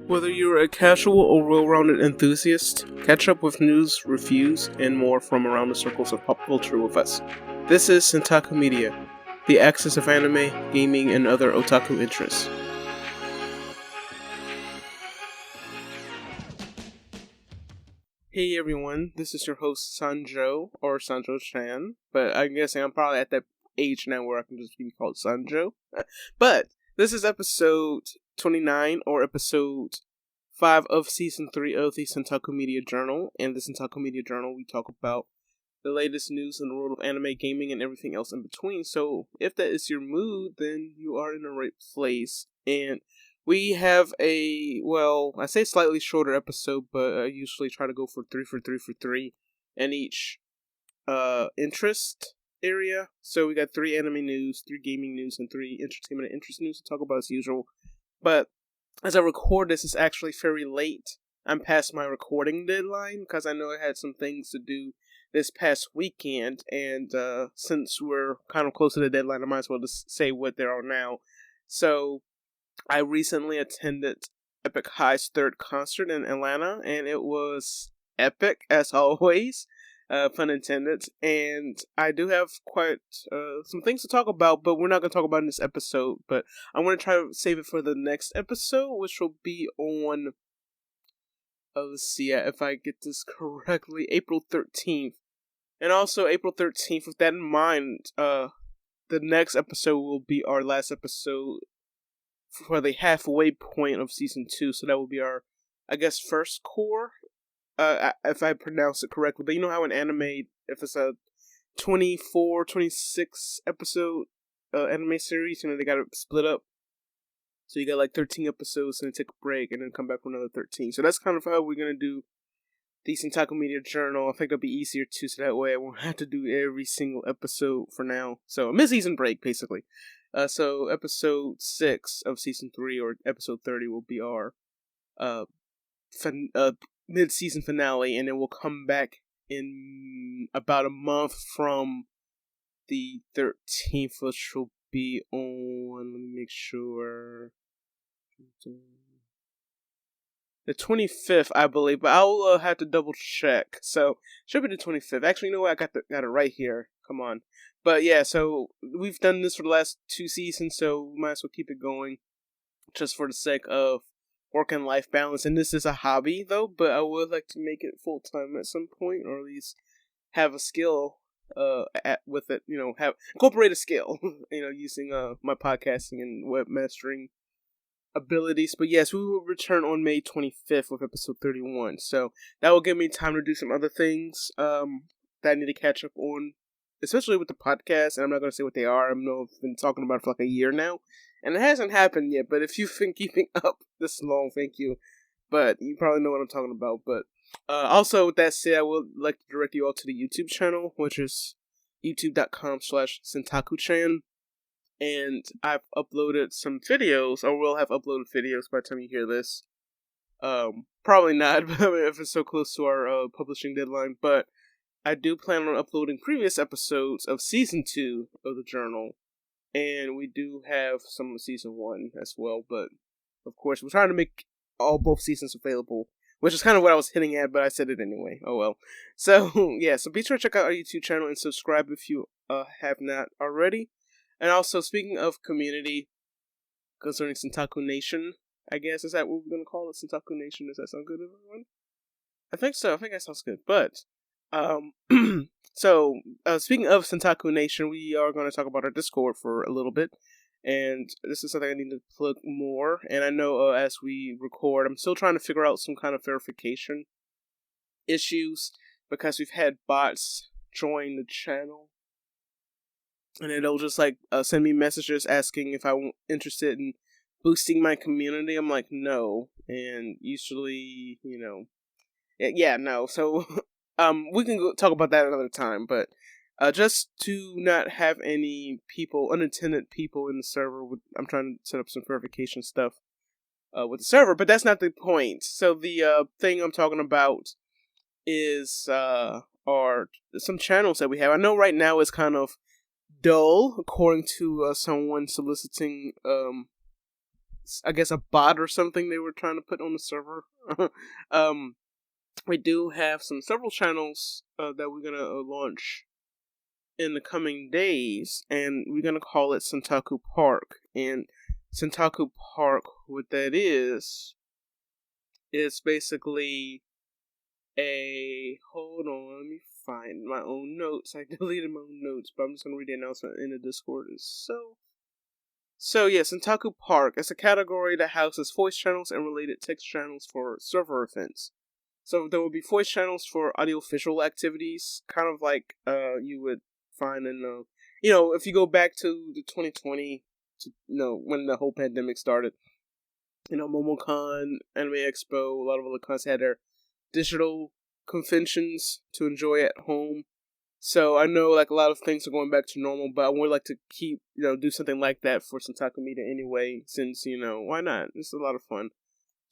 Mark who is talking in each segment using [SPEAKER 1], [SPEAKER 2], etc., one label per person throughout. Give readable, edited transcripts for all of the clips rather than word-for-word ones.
[SPEAKER 1] Whether you're a casual or well-rounded enthusiast, catch up with news, reviews, and more from around the circles of pop culture with us. This is Centaku Media, the axis of anime, gaming, and other otaku interests. Hey everyone, this is your host Sanjo, or Sanjo-chan, but I'm guessing I'm probably at that age now where I can just be called Sanjo. But this is episode 29, or episode 5 of season 3 of the Centaku Media Journal. In the Centaku Media Journal, we talk about the latest news in the world of anime, gaming, and everything else in between. So if that is your mood, then you are in the right place. And we have I say slightly shorter episode, but I usually try to go for 3 in each interest area. So we got 3 anime news, 3 gaming news, and 3 entertainment and interest news to talk about as usual. But as I record this, it's actually very late. I'm past my recording deadline because I know I had some things to do this past weekend, and since we're kind of close to the deadline, I might as well just say what there are now. So I recently attended Epic High's 3rd concert in Atlanta, and it was epic as always. Pun intended. And I do have quite some things to talk about, but we're not going to talk about in this episode. But I want to try to save it for the next episode, which will be on, let's see if I get this correctly, April 13th. And also April 13th, with that in mind, the next episode will be our last episode for the halfway point of season 2. So that will be our, I guess, first core. If I pronounce it correctly, but you know how in anime, if it's a 24, 26 episode anime series, they got it split up. So you got like 13 episodes, and then take a break, and then come back for another 13. So that's kind of how we're going to do the Centaku Media Journal. I think it'll be easier too, so that way I won't have to do every single episode for now. So a mid-season break, basically. So episode 6 of season 3, or episode 30, will be our mid-season finale, and then we'll come back in about a month from the 13th, which will be on, let me make sure, the 25th, I believe, but I'll have to double check. So should be the 25th. Actually, you know what? I got it right here. Come on. But yeah, so we've done this for the last 2 seasons, so we might as well keep it going, just for the sake of work and life balance. And this is a hobby, though, but I would like to make it full time at some point, or at least have a skill with it. Have incorporate a skill. Using my podcasting and webmastering abilities. But yes, we will return on May 25th with episode 31. So that will give me time to do some other things that I need to catch up on, especially with the podcast. And I'm not going to say what they are. I've been talking about it for like a year now, and it hasn't happened yet. But if you've been keeping up this long, thank you. But you probably know what I'm talking about. But also, with that said, I would like to direct you all to the YouTube channel, which is youtube.com/Centaku-chan. And I've uploaded some videos, or will have uploaded videos by the time you hear this. Probably not, if it's so close to our publishing deadline. But I do plan on uploading previous episodes of season 2 of the journal. And we do have some of season 1 as well. But of course, we're trying to make both seasons available, which is kind of what I was hitting at, but I said it anyway. Oh well. So yeah, so be sure to check out our YouTube channel and subscribe if you have not already. And also, speaking of community, concerning Centaku Nation, I guess, is that what we're going to call it? Centaku Nation? Does that sound good, everyone? I think so. I think that sounds good. But, speaking of Centaku Nation, we are going to talk about our Discord for a little bit. And this is something I need to plug more. And I know as we record, I'm still trying to figure out some kind of verification issues, because we've had bots join the channel. And it'll just send me messages asking if I'm interested in boosting my community. I'm like, no. And usually, no. So, we can talk about that another time. But just to not have any unintended people in the server, I'm trying to set up some verification stuff with the server. But that's not the point. So the thing I'm talking about is are some channels that we have. I know right now it's kind of dull, according to someone soliciting I guess, a bot or something they were trying to put on the server. um, we do have several channels that we're gonna launch in the coming days, and we're gonna call it Centaku Park. And Centaku Park, what that is basically hold on, let me find my own notes. I deleted my own notes, but I'm just gonna read the announcement in the Discord. So yes, Centaku Park is a category that houses voice channels and related text channels for server events. So there will be voice channels for audio-visual activities, kind of like you would find in if you go back to the 2020, when the whole pandemic started. MomoCon, Anime Expo, a lot of other cons had their digital conventions to enjoy at home. So I know like a lot of things are going back to normal, but I would like to keep, do something like that for Centaku Media anyway, since, why not? It's a lot of fun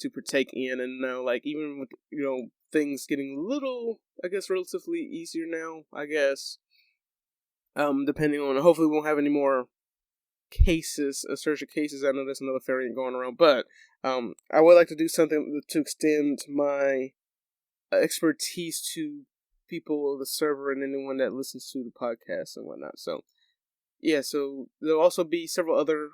[SPEAKER 1] to partake in, and like even with, things getting a little, I guess, relatively easier now, I guess. Depending on, hopefully we won't have any more cases, a surge of cases. I know there's another variant going around, but I would like to do something to extend my expertise to people of the server and anyone that listens to the podcast and whatnot. So yeah, so there'll also be several other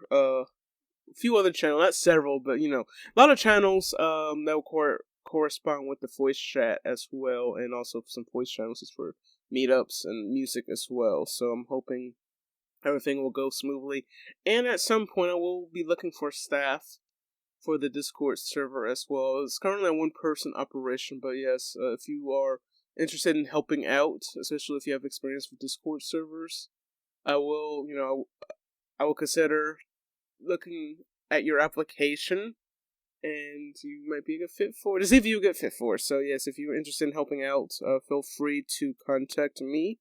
[SPEAKER 1] few other channels, not several, but a lot of channels that will correspond with the voice chat as well, and also some voice channels for meetups and music as well. So I'm hoping everything will go smoothly, and at some point I will be looking for staff for the Discord server as well. It's currently a one-person operation, but yes, if you are interested in helping out, especially if you have experience with Discord servers, I will, I will consider looking at your application, and you might be a good fit for it. To see if you're a good fit for it. So yes, if you're interested in helping out, feel free to contact me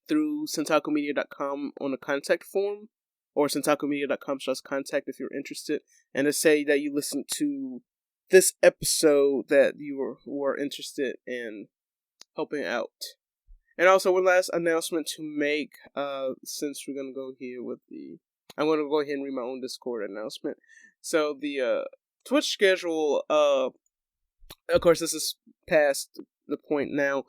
[SPEAKER 1] through centakumedia.com on the contact form, or centakumedia.com/contact if you're interested, and to say that you listened to this episode, that you were interested in helping out. And also, one last announcement to make, since we're going to go here with I'm going to go ahead and read my own Discord announcement. So, the Twitch schedule, of course, this is past the point now,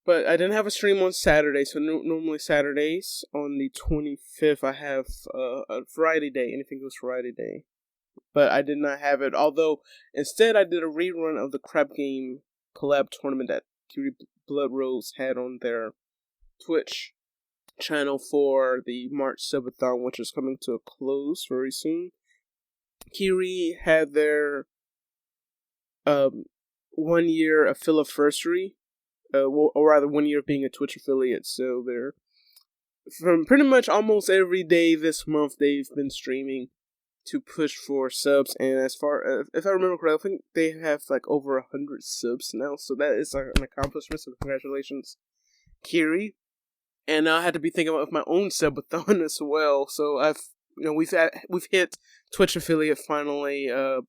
[SPEAKER 1] but I didn't have a stream on Saturday, so normally Saturdays on the 25th I have a Friday day, anything goes Friday day. But I did not have it, although instead I did a rerun of the Crab Game collab tournament that Curie Blood Rose had on their Twitch channel for the March subathon, which is coming to a close very soon. Kiri had their 1 year affiliate, or rather 1 year of being a Twitch affiliate. So they're from pretty much almost every day this month they've been streaming to push for subs, and as far if I remember correctly, I think they have like over 100 subs now. So that is an accomplishment. So congratulations, Kiri. And I had to be thinking of my own subathon as well. So we've hit Twitch affiliate finally on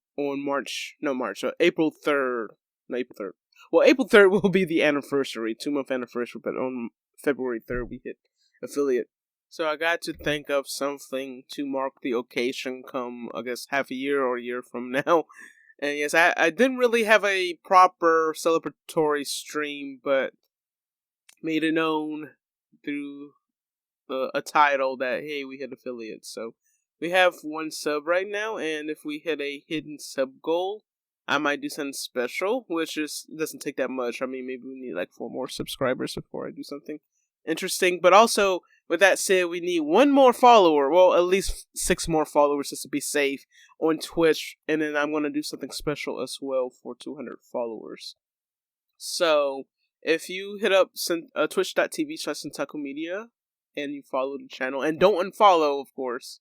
[SPEAKER 1] April 3rd. No, April 3rd. Well, April 3rd will be the anniversary, 2-month anniversary, but on February 3rd we hit affiliate. So I got to think of something to mark the occasion come, I guess, half a year or a year from now. And yes, I didn't really have a proper celebratory stream, but made it known through a title that, hey, we hit affiliates. So we have 1 sub right now, and if we hit a hidden sub goal, I might do something special, which doesn't take that much. I mean, maybe we need like 4 more subscribers before I do something interesting. But also, with that said, we need 1 more follower. Well, at least 6 more followers just to be safe on Twitch. And then I'm going to do something special as well for 200 followers. So, if you hit up twitch.tv/Centaku Media and you follow the channel, and don't unfollow, of course,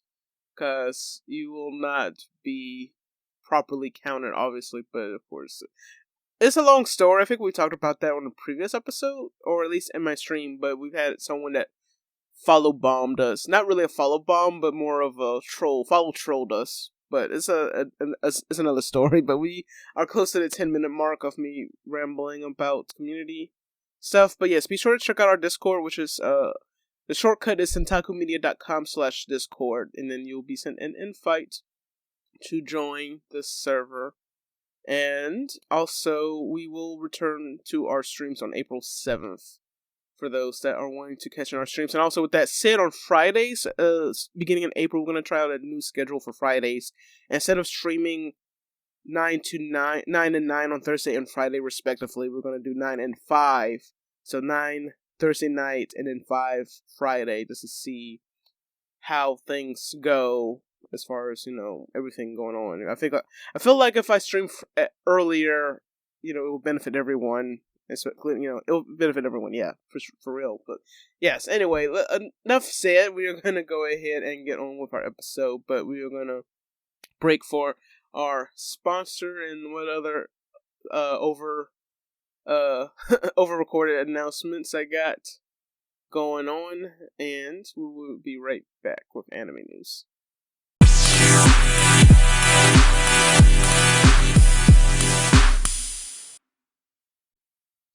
[SPEAKER 1] because you will not be properly counted, obviously, but of course, it's a long story. I think we talked about that on the previous episode, or at least in my stream, but we've had someone that follow bombed us. Not really a follow bomb, but more of a troll. Follow trolled us. But it's it's another story. But we are close to the 10-minute mark of me rambling about community stuff. But yes, be sure to check out our Discord, which is the shortcut is centakumedia.com/Discord, and then you'll be sent an invite to join this server. And also, we will return to our streams on April 7th for those that are wanting to catch in our streams. And also, with that said, on Fridays, beginning in April, we're going to try out a new schedule for Fridays. Instead of streaming 9 and 9 on Thursday and Friday, respectively, we're going to do 9 and 5. So 9 Thursday night and then 5 Friday, just to see how things go as far as, everything going on. I feel like if I stream earlier, it will benefit everyone. It'll benefit everyone, yeah, for real. But yes, anyway, enough said. We are gonna go ahead and get on with our episode, but we are gonna break for our sponsor and what other over recorded announcements I got going on, and we will be right back with anime news.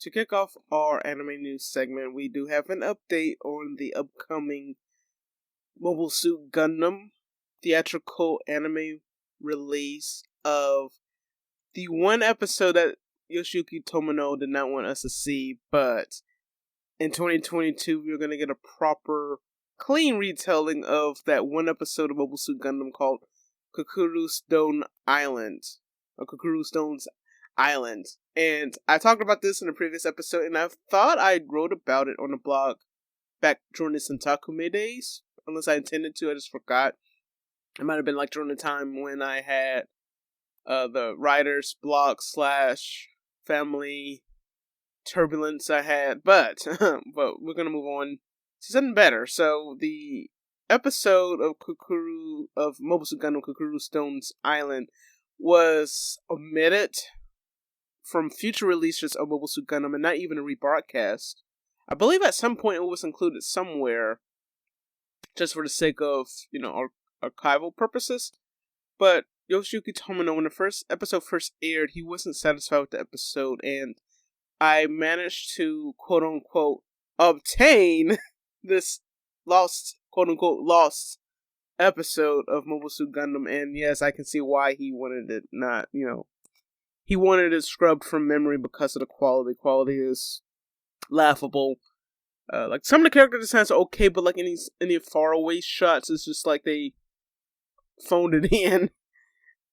[SPEAKER 1] To kick off our anime news segment, we do have an update on the upcoming Mobile Suit Gundam theatrical anime release of the one episode that Yoshiyuki Tomino did not want us to see, but in 2022 we're going to get a proper, clean retelling of that one episode of Mobile Suit Gundam called Kukuru Stone Island, or Kukuru Stone's Island. And I talked about this in a previous episode, and I thought I wrote about it on the blog back during the Centaku Media days, unless I intended to, I just forgot. It might have been like during the time when I had the writer's block / family turbulence I had, but we're gonna move on to something better. So the episode of Mobile Suit Gundam Kukuru Stone's Island was omitted from future releases of Mobile Suit Gundam and not even a rebroadcast. I believe at some point it was included somewhere, just for the sake of, archival purposes. But Yoshiyuki Tomino, when the first episode first aired, he wasn't satisfied with the episode, and I managed to, quote unquote, obtain this quote unquote, lost episode of Mobile Suit Gundam, and yes, I can see why he wanted it not, he wanted it scrubbed from memory because of the quality. Quality is laughable. Like some of the character designs are okay, but like any faraway shots, it's just like they phoned it in.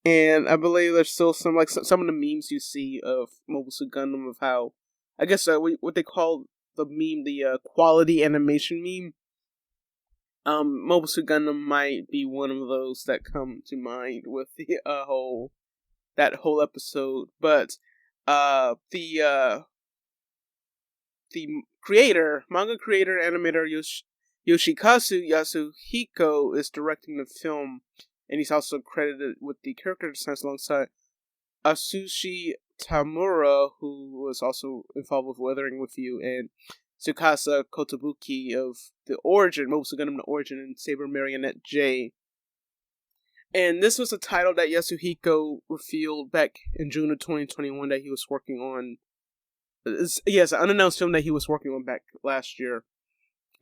[SPEAKER 1] And I believe there's still some of the memes you see of Mobile Suit Gundam of how, I guess what they call the meme, the quality animation meme. Mobile Suit Gundam might be one of those that come to mind with the that whole episode. But the manga creator, animator Yoshikazu Yasuhiko is directing the film, and he's also credited with the character designs alongside Asushi Tamura, who was also involved with Weathering With You, and Tsukasa Kotobuki of Mobile Suit Gundam The Origin, and Saber Marionette J. And this was a title that Yasuhiko revealed back in June of 2021 that he was working on. Yes, an unannounced film that he was working on back last year.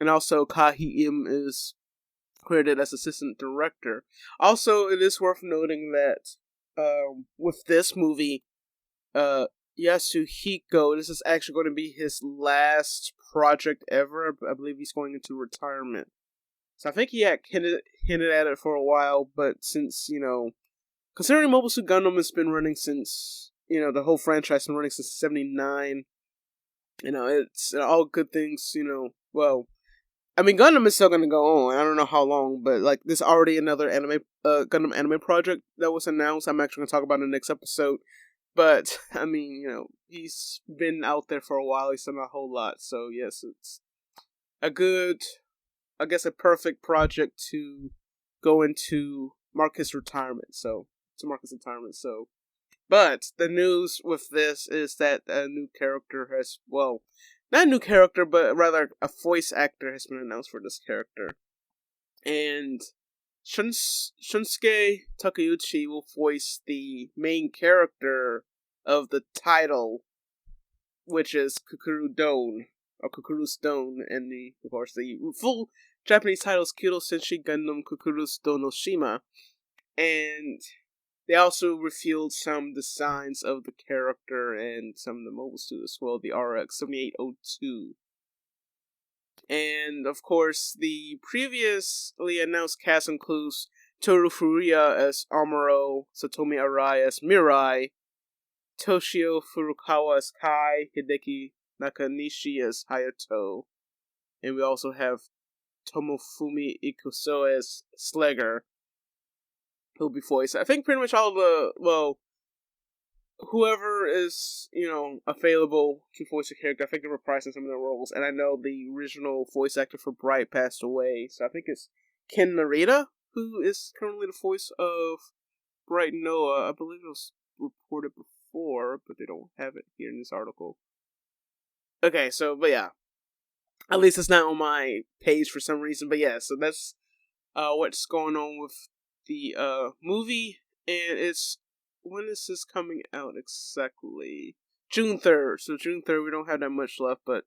[SPEAKER 1] And also, Kahi-im is credited as assistant director. Also, it is worth noting that with this movie, Yasuhiko, this is actually going to be his last project ever. I believe he's going into retirement. So I think he had hinted at it for a while, but since, considering Mobile Suit Gundam has been running since, the whole franchise has been running since 79, it's all good things, well, I mean, Gundam is still going to go on. I don't know how long, but, there's already another Gundam anime project that was announced. I'm actually going to talk about in the next episode. But, I mean, he's been out there for a while. He's done a whole lot. So, yes, it's a perfect project to go into Marcus' retirement. But the news with this is that a new character has, well, not a new character, but rather a voice actor has been announced for this character. And Shunsuke Takeuchi will voice the main character of the title, which is Kukuru Stone, and the full Japanese title is Kiro Senshi Gundam Kukuru Stone no Shima. And They also revealed some designs of the character and some of the mobile suit as well, the RX-7802. And of course, the previously announced cast includes Toru Furuya as Amuro, Satomi Arai as Mirai, Toshio Furukawa as Kai, Hideki Nakanishi as Hayato, and we also have Tomofumi Ikuso as Slegger, who'll be voiced. I think pretty much all whoever is, available to voice a character, I think they're reprising some of their roles. And I know the original voice actor for Bright passed away, so I think it's Ken Narita, who is currently the voice of Bright Noah. I believe it was reported before, but they don't have it here in this article. Okay, but yeah. At least it's not on my page for some reason, but yeah, so that's what's going on with the movie, and when is this coming out exactly? June 3rd. So June 3rd, we don't have that much left, but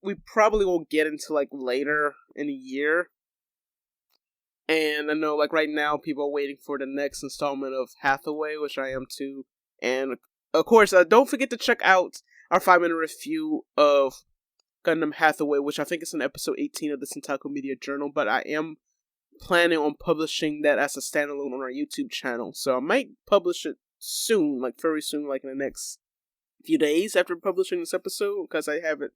[SPEAKER 1] we probably won't get into later in the year. And I know right now people are waiting for the next installment of Hathaway, which I am too. And of course, don't forget to check out our 5-minute review of Gundam Hathaway, which I think is in episode 18 of the Centaku Media Journal, but I am planning on publishing that as a standalone on our YouTube channel. So I might publish it soon, very soon, in the next few days after publishing this episode, because I have it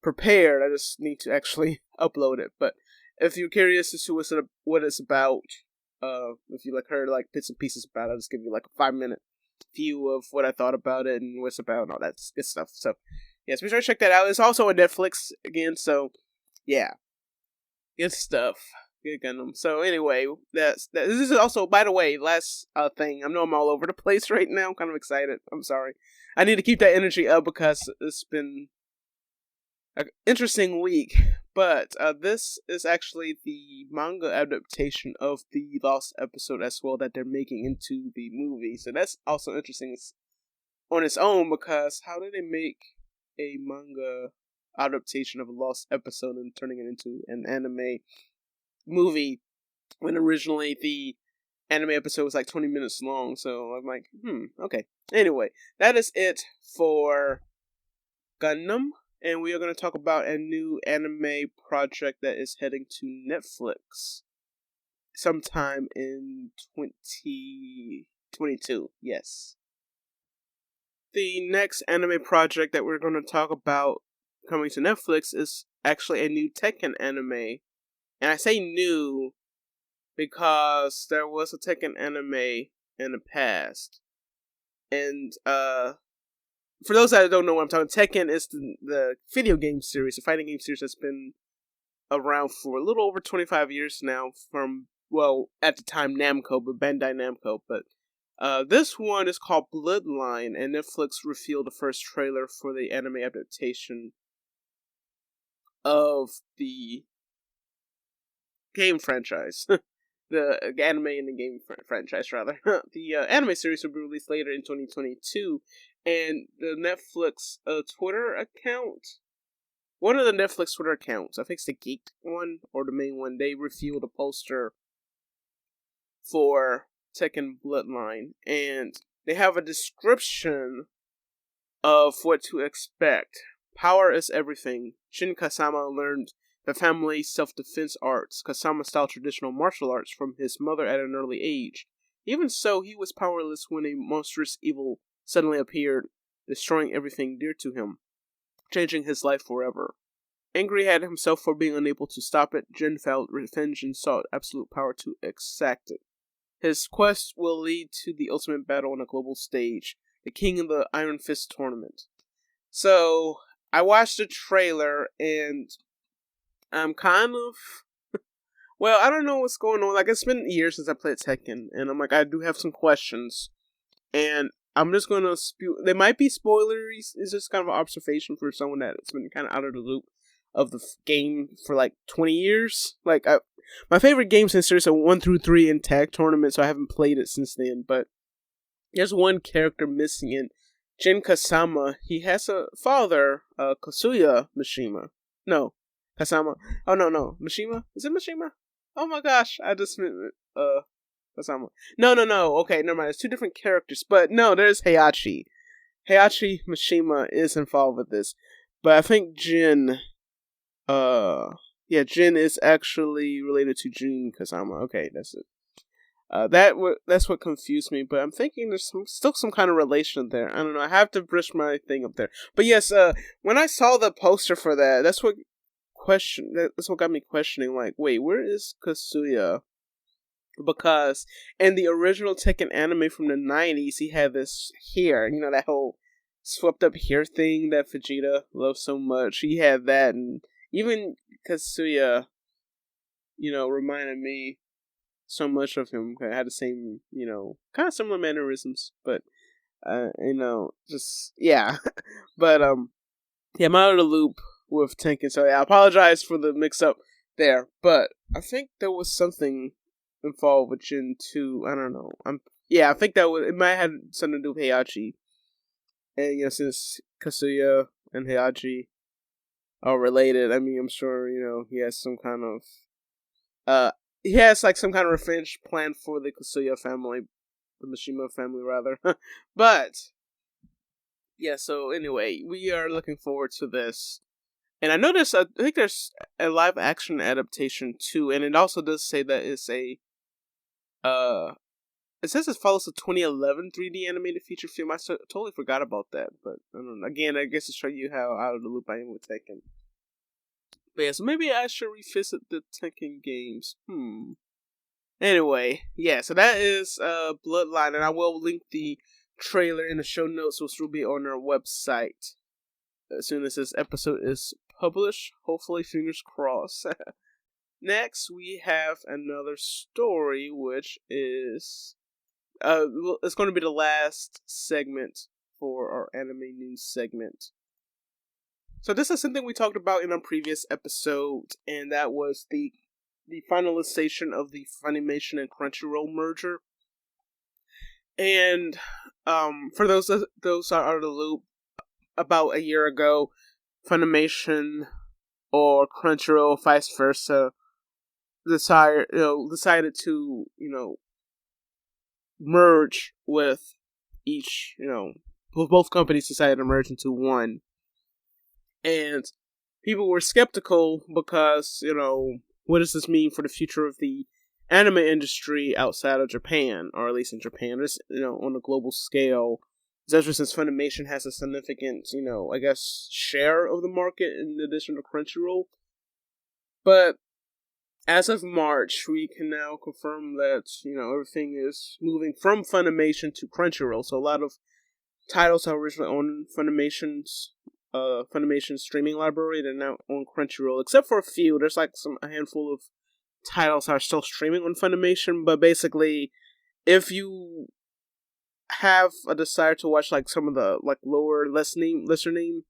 [SPEAKER 1] prepared. I just need to actually upload it. But if you're curious as to what it's about, if you heard bits and pieces about it, I'll just give you a 5-minute view of what I thought about it and what it's about and all that good stuff. So yes, be sure to check that out. It's also on Netflix again, so yeah, good stuff. Good Gundam. So anyway, this is also, by the way, last thing. I know I'm all over the place right now. I'm kind of excited. I'm sorry. I need to keep that energy up because it's been an interesting week. But this is actually the manga adaptation of the Lost episode as well that they're making into the movie. So that's also interesting on its own, because how did they make a manga adaptation of a Lost episode and turning it into an anime movie when originally the anime episode was 20 minutes long? So I'm okay. Anyway, that is it for Gundam, and we are going to talk about a new anime project that is heading to Netflix sometime in 2022. Yes. The next anime project that we're going to talk about coming to Netflix is actually a new Tekken anime. And I say new because there was a Tekken anime in the past. And for those that don't know what I'm talking about, Tekken is the video game series, the fighting game series that's been around for a little over 25 years now from, at the time Namco, but Bandai Namco. But this one is called Bloodline, and Netflix revealed the first trailer for the anime adaptation of the game franchise. The anime and the game franchise, rather. The anime series will be released later in 2022, and the Netflix Twitter account, one of the Netflix Twitter accounts, I think it's the Geek one, or the main one, they revealed a poster for Tekken Bloodline, and they have a description of what to expect. Power is everything. Shin Kasama learned the family's self-defense arts, Kasama-style traditional martial arts, from his mother at an early age. Even so, he was powerless when a monstrous evil suddenly appeared, destroying everything dear to him, changing his life forever. Angry at himself for being unable to stop it, Jin vowed revenge and sought absolute power to exact it. His quest will lead to the ultimate battle on a global stage, the King of the Iron Fist tournament. So, I watched the trailer, and I'm kind of... I don't know what's going on. It's been years since I played Tekken, and I do have some questions. And I'm just going to spew... They might be spoilers. It's just kind of an observation for someone that's been kind of out of the loop of the game for 20 years. My favorite games in series are 1 through 3 in tag tournaments, so I haven't played it since then. But there's one character missing in Jin Kasama. He has a father, Kasuya Mishima. No, Kasama. Oh, no. Mishima? Is it Mishima? Oh my gosh, I just Kasama. No. Okay, never mind. It's two different characters, but no, there's Heihachi. Heihachi Mishima is involved with this, but I think Jin. Jin is actually related to Jun Kasama. Okay, that's it. That's what confused me, but I'm thinking there's still some kind of relation there. I don't know. I have to brush my thing up there. But yes, when I saw the poster for that, that's what got me questioning. Like, wait, where is Kasuya? Because in the original Tekken anime from the '90s, he had this hair. You know, that whole swept up hair thing that Vegeta loves so much. He had that, and even Kasuya, reminded me so much of him. I had the same, kind of similar mannerisms, but just yeah. But yeah, I'm out of the loop with Tekken, so yeah, I apologize for the mix-up there. But I think there was something involved with Jin 2. I don't know. I think it might have something to do with Heihachi, and since Kasuya and Heihachi are related, I mean, I'm sure he has some kind of he has like some kind of revenge plan for the Kasuya family, the Mishima family rather. But yeah, so anyway, we are looking forward to this. And I noticed, I think there's a live action adaptation too, and it also does say that it's uh, it says it follows the 2011 3D animated feature film. I totally forgot about that, but I don't know. Again, I guess to show you how out of the loop I am with Tekken. But yeah, so maybe I should revisit the Tekken games. Anyway, yeah, so that is Bloodline, and I will link the trailer in the show notes, which will be on our website as soon as this episode is published. Hopefully, fingers crossed. Next, we have another story, which is it's going to be the last segment for our anime news segment. So this is something we talked about in our previous episode, and that was the finalization of the Funimation and Crunchyroll merger. And for those are out of the loop, about a year ago, Funimation or Crunchyroll, vice versa, decided to merge with each. Both companies decided to merge into one, and people were skeptical because what does this mean for the future of the anime industry outside of Japan, or at least in Japan, just on a global scale, especially since Funimation has a significant I guess share of the market in addition to Crunchyroll. But as of March, we can now confirm that everything is moving from Funimation to Crunchyroll. So a lot of titles are originally on Funimation's streaming library. They're now on Crunchyroll, except for a few. There's like a handful of titles are still streaming on Funimation. But basically, if you have a desire to watch like some of the like lesser name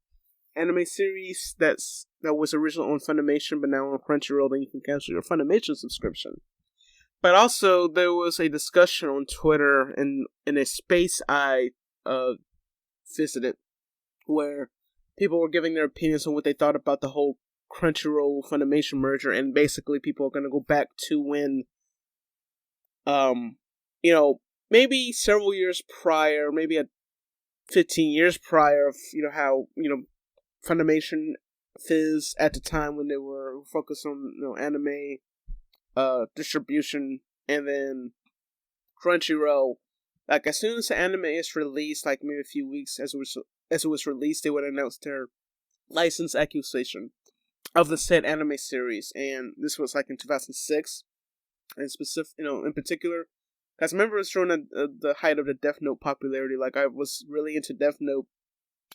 [SPEAKER 1] anime series that was originally on Funimation but now on Crunchyroll, then you can cancel your Funimation subscription. But also, there was a discussion on Twitter in a space I visited where people were giving their opinions on what they thought about the whole Crunchyroll Funimation merger, and basically people are going to go back to when, maybe several years prior, maybe 15 years prior of, how, Funimation Fizz at the time when they were focused on, anime, distribution, and then Crunchyroll. Like, as soon as the anime is released, like maybe a few weeks as it was released, they would announce their license acquisition of the said anime series, and this was like in 2006, and in particular, because I remember it was during the height of the Death Note popularity. Like, I was really into Death Note,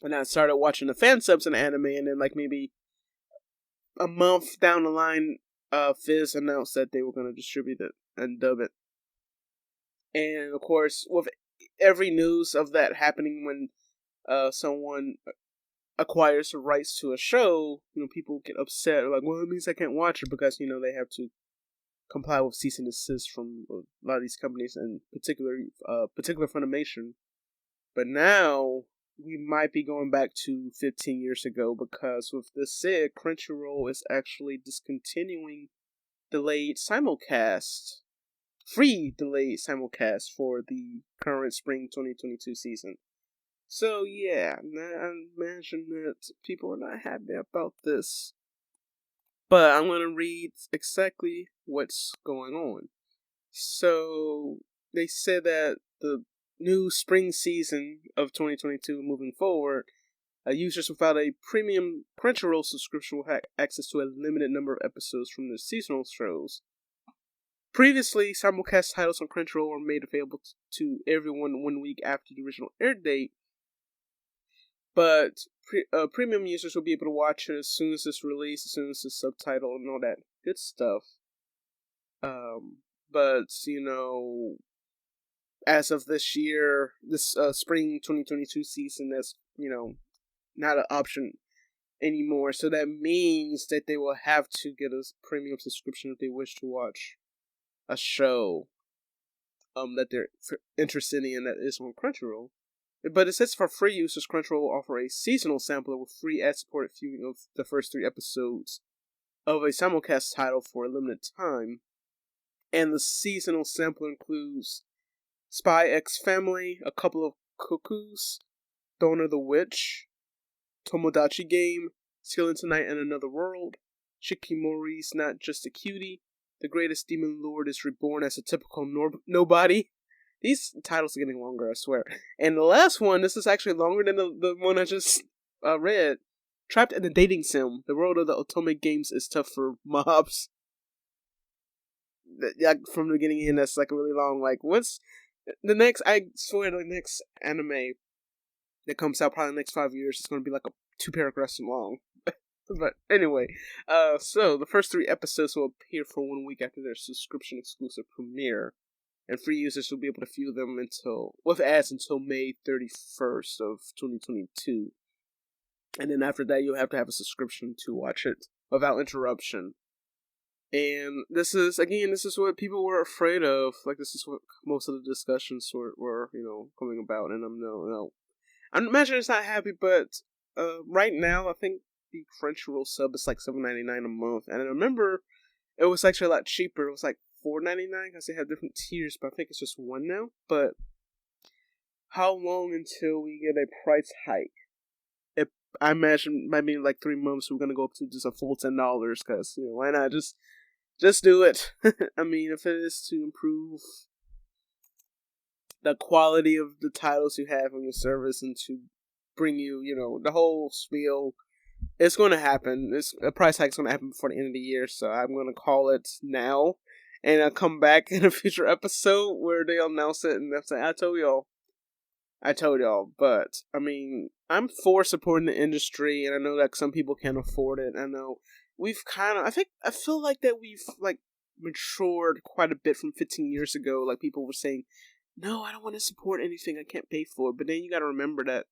[SPEAKER 1] and I started watching the fan subs in anime, and then like maybe a month down the line, Fizz announced that they were going to distribute it and dub it. And of course, with every news of that happening when someone acquires the rights to a show, people get upset. Like, well, it means I can't watch it because they have to comply with cease and desist from a lot of these companies, and particular Funimation. But now we might be going back to 15 years ago, because with this said, Crunchyroll is actually discontinuing delayed simulcast free delayed simulcast for the current spring 2022 season. So yeah, I imagine that people are not happy about this. But I'm going to read exactly what's going on. So they said that the new spring season of 2022 moving forward, users without a premium Crunchyroll subscription will have access to a limited number of episodes from the seasonal shows. Previously, simulcast titles on Crunchyroll were made available to everyone 1 week after the original air date, but premium users will be able to watch it as soon as it's released, as soon as it's subtitled and all that good stuff. But as of this year, this spring 2022 season, that's not an option anymore. So that means that they will have to get a premium subscription if they wish to watch a show that they're interested in that is on Crunchyroll. But it says for free users, Crunchyroll will offer a seasonal sampler with free ad-supported viewing of the first 3 episodes of a simulcast title for a limited time. And the seasonal sampler includes Spy X Family, A Couple of Cuckoos, Donna the Witch, Tomodachi Game, Skeleton Tonight and Another World, Shikimori's Not Just a Cutie, The Greatest Demon Lord is Reborn as a Typical Nobody. These titles are getting longer, I swear. And the last one, this is actually longer than the one I just read. Trapped in a Dating Sim, The World of the Otome Games is Tough for Mobs. From the beginning in, that's like really long. Like, what's the next? I swear the next anime that comes out probably in the next 5 years is going to be like 2 paragraphs long. But anyway, so the first 3 episodes will appear for 1 week after their subscription exclusive premiere, and free users will be able to view them with ads until May 31st of 2022. And then after that, you'll have to have a subscription to watch it without interruption. And this is what people were afraid of. Like, this is what most of the discussions were coming about. And I'm imagining it's not happy, but right now, I think the Crunchyroll sub is like $7.99 a month. And I remember it was actually a lot cheaper. It was like $4.99 because they have different tiers, but I think it's just one now. But how long until we get a price hike? I imagine maybe like 3 months we're gonna go up to just a full $10 because why not just do it? I mean, if it is to improve the quality of the titles you have on your service and to bring you the whole spiel, it's going to happen. A price hike's going to happen before the end of the year, so I'm going to call it now, and I'll come back in a future episode where they'll announce it and they'll say, I told y'all, but I mean, I'm for supporting the industry, and I know that some people can't afford it. I know I feel like that we've like matured quite a bit from 15 years ago. Like, people were saying, no, I don't want to support anything I can't pay for. But then you got to remember that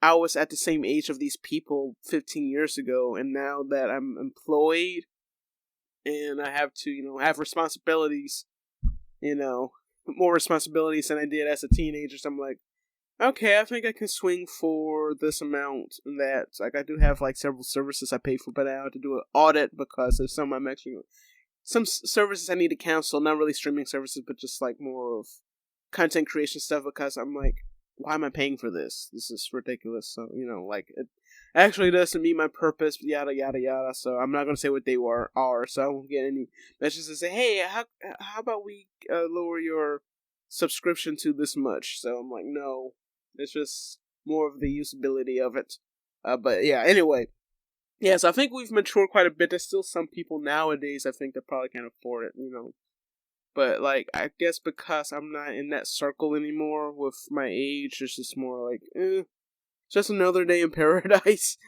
[SPEAKER 1] I was at the same age of these people 15 years ago, and now that I'm employed and I have to, have responsibilities, more responsibilities than I did as a teenager. So I'm like, okay, I think I can swing for this amount and that. Like, I do have like several services I pay for, but I have to do an audit because there's some services I need to cancel. Not really streaming services, but just like more of content creation stuff, because I'm like, why am I paying for this? This is ridiculous. So, like, it actually doesn't meet my purpose, yada, yada, yada. So I'm not going to say what they are, so I won't get any messages that say, hey, how about we lower your subscription to this much? So I'm like, no, it's just more of the usability of it. But yeah, anyway. Yeah, so I think we've matured quite a bit. There's still some people nowadays, I think, that probably can't afford it, But, like, I guess because I'm not in that circle anymore with my age, it's just more like, just another day in paradise.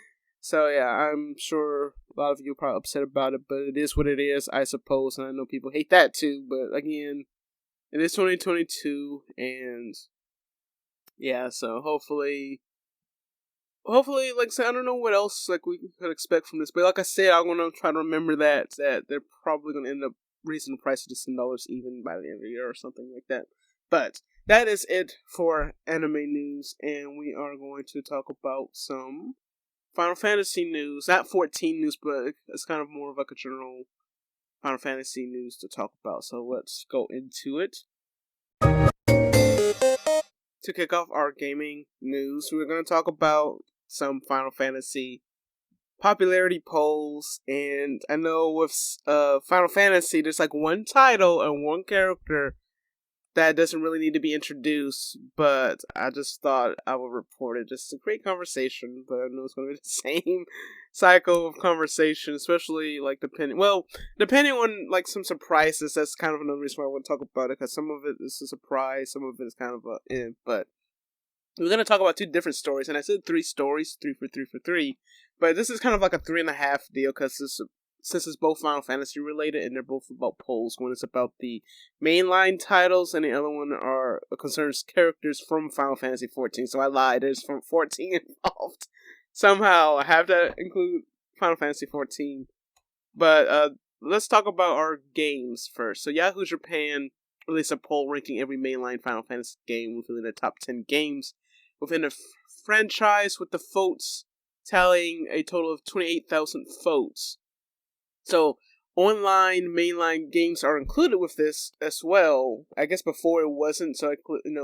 [SPEAKER 1] So, yeah, I'm sure a lot of you are probably upset about it, but it is what it is, I suppose, and I know people hate that too, but again, it is 2022, and yeah, so hopefully, like I said, I don't know what else, like, we could expect from this, but like I said, I'm gonna try to remember that they're probably gonna end up raising the price to $10 even by the end of the year or something like that. But that is it for anime news, and we are going to talk about some Final Fantasy news. Not 14 news, but it's kind of more of like a general Final Fantasy news to talk about, so let's go into it. To kick off our gaming news, we're going to talk about some Final Fantasy popularity polls, and I know with Final Fantasy, there's like one title and one character that doesn't really need to be introduced, but I just thought I would report it just to create conversation. But I know it's going to be the same cycle of conversation, especially like depending on like some surprises. That's kind of another reason why I want to talk about it, because some of it is a surprise, some of it is kind of a but we're going to talk about two different stories, and I said three stories, 3 for 3 for 3, but this is kind of like a 3.5 deal, because since it's both Final Fantasy related, and they're both about polls. One is about the mainline titles, and the other one concerns characters from Final Fantasy 14. So I lied, there's from 14 involved. Somehow I have to include Final Fantasy 14. But let's talk about our games first. So Yahoo Japan released a poll ranking every mainline Final Fantasy game within the top 10 games within the franchise, with the votes tallying a total of 28,000 votes. So online mainline games are included with this as well. I guess before it wasn't, so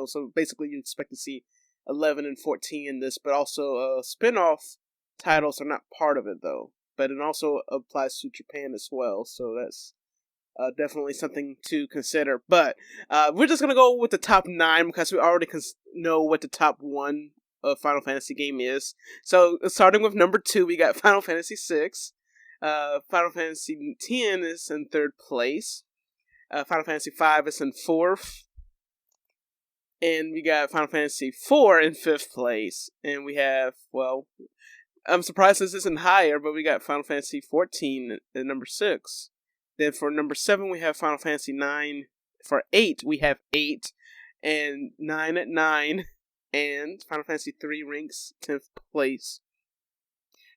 [SPEAKER 1] so basically you expect to see 11 and 14 in this, but also spin-off titles are not part of it though. But it also applies to Japan as well, so that's definitely something to consider. But we're just gonna go with the top 9 because we already know what the top 1 Final Fantasy game is. So starting with number 2, we got Final Fantasy 6. Final Fantasy X is in 3rd place. Final Fantasy V is in 4th. And we got Final Fantasy IV in 5th place. And we have, well, I'm surprised this isn't higher, but we got Final Fantasy XIV at number 6. Then for number 7, we have Final Fantasy 9. For 8, we have 8. And 9 at 9. And Final Fantasy 3 ranks 10th place.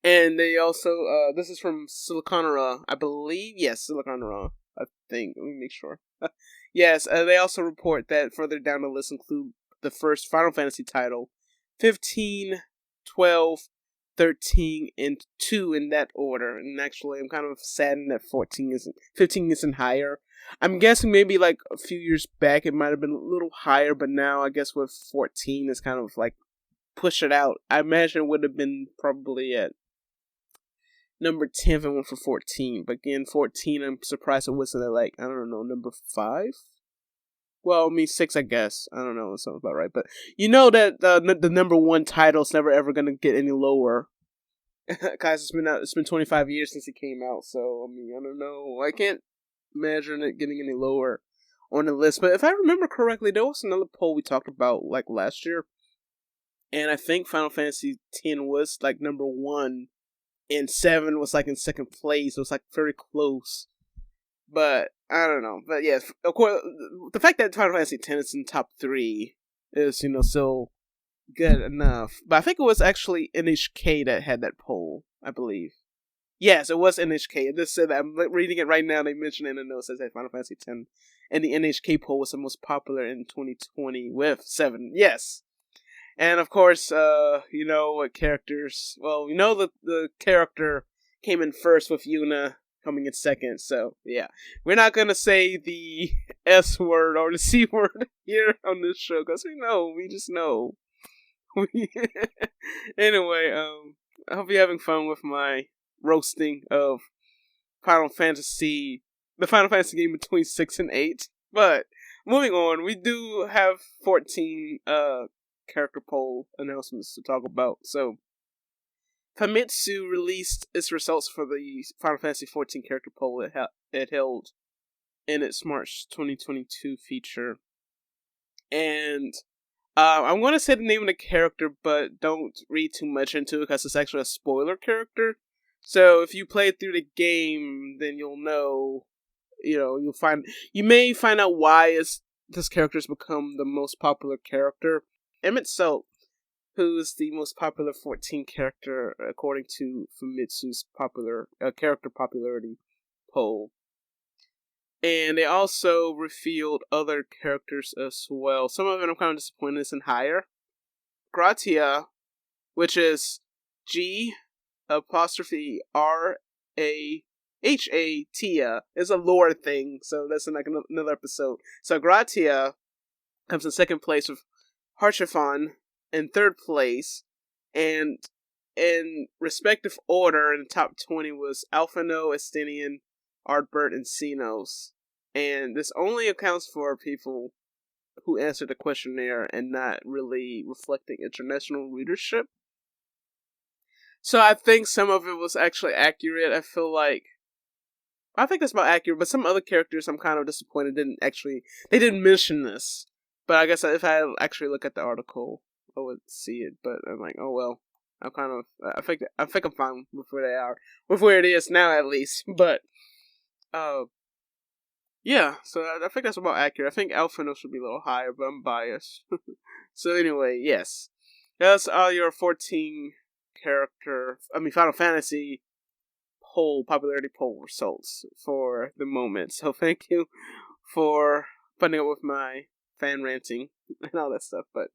[SPEAKER 1] And they also, this is from Siliconera, I believe. Yes, Siliconera, I think. Let me make sure. Yes, they also report that further down the list include the first Final Fantasy title, 15, 12, 13, and 2 in that order. And actually, I'm kind of saddened that 15 isn't higher. I'm guessing maybe like a few years back it might have been a little higher, but now I guess with 14 it's kind of like push it out. I imagine it would have been probably at number 10 and 1 for 14. But again, 14, I'm surprised it wasn't at like, I don't know, number 5? Well, I mean 6, I guess. I don't know, that sounds about right. But you know that the number 1 title's never ever gonna get any lower. Guys, it's been 25 years since it came out, so I mean, I don't know. I can't imagine it getting any lower on the list. But if I remember correctly, there was another poll we talked about like last year, and I think Final Fantasy X was like number 1. And 7 was like in 2nd place. It was like very close. But I don't know. But yes, of course, the fact that Final Fantasy X is in top 3 is, still good enough. But I think it was actually NHK that had that poll, I believe. Yes, it was NHK. It just said that. I'm reading it right now. They mentioned it in the notes. It says that Final Fantasy X and the NHK poll was the most popular in 2020 with 7. Yes. And of course, what characters. Well, the character came in first with Yuna coming in second. So yeah, we're not gonna say the S word or the C word here on this show because we just know. Anyway, I hope you're having fun with my roasting of Final Fantasy, the Final Fantasy game between 6 and 8. But moving on, we do have 14 character poll announcements to talk about. So, Famitsu released its results for the Final Fantasy XIV character poll it held in its March 2022 feature. And I'm going to say the name of the character, but don't read too much into it because it's actually a spoiler character. So if you play through the game, then you'll know, you may find out why this character has become the most popular character. Emitsu, who is the most popular 14 character according to Famitsu's character popularity poll. And they also revealed other characters as well. Some of them I'm kind of disappointed isn't higher. Gratia, which is G apostrophe R A Hatia is a lore thing, so that's like another episode. So Gratia comes in second place with Harchifon in third place, and in respective order in the top 20 was Alphino, Estinian, Artbert, and Xenos. And this only accounts for people who answered the questionnaire and not really reflecting international readership. So I think some of it was actually accurate. I think that's about accurate, but some other characters I'm kind of disappointed they didn't mention this. But I guess if I actually look at the article, I would see it. But I'm like, oh well. I think I'm fine with where they are, with where it is now at least. But, yeah. So I think that's about accurate. I think Alphino should be a little higher, but I'm biased. So anyway, yes, that's all your 14 Final Fantasy popularity poll results for the moment. So thank you for putting up with my fan ranting and all that stuff. But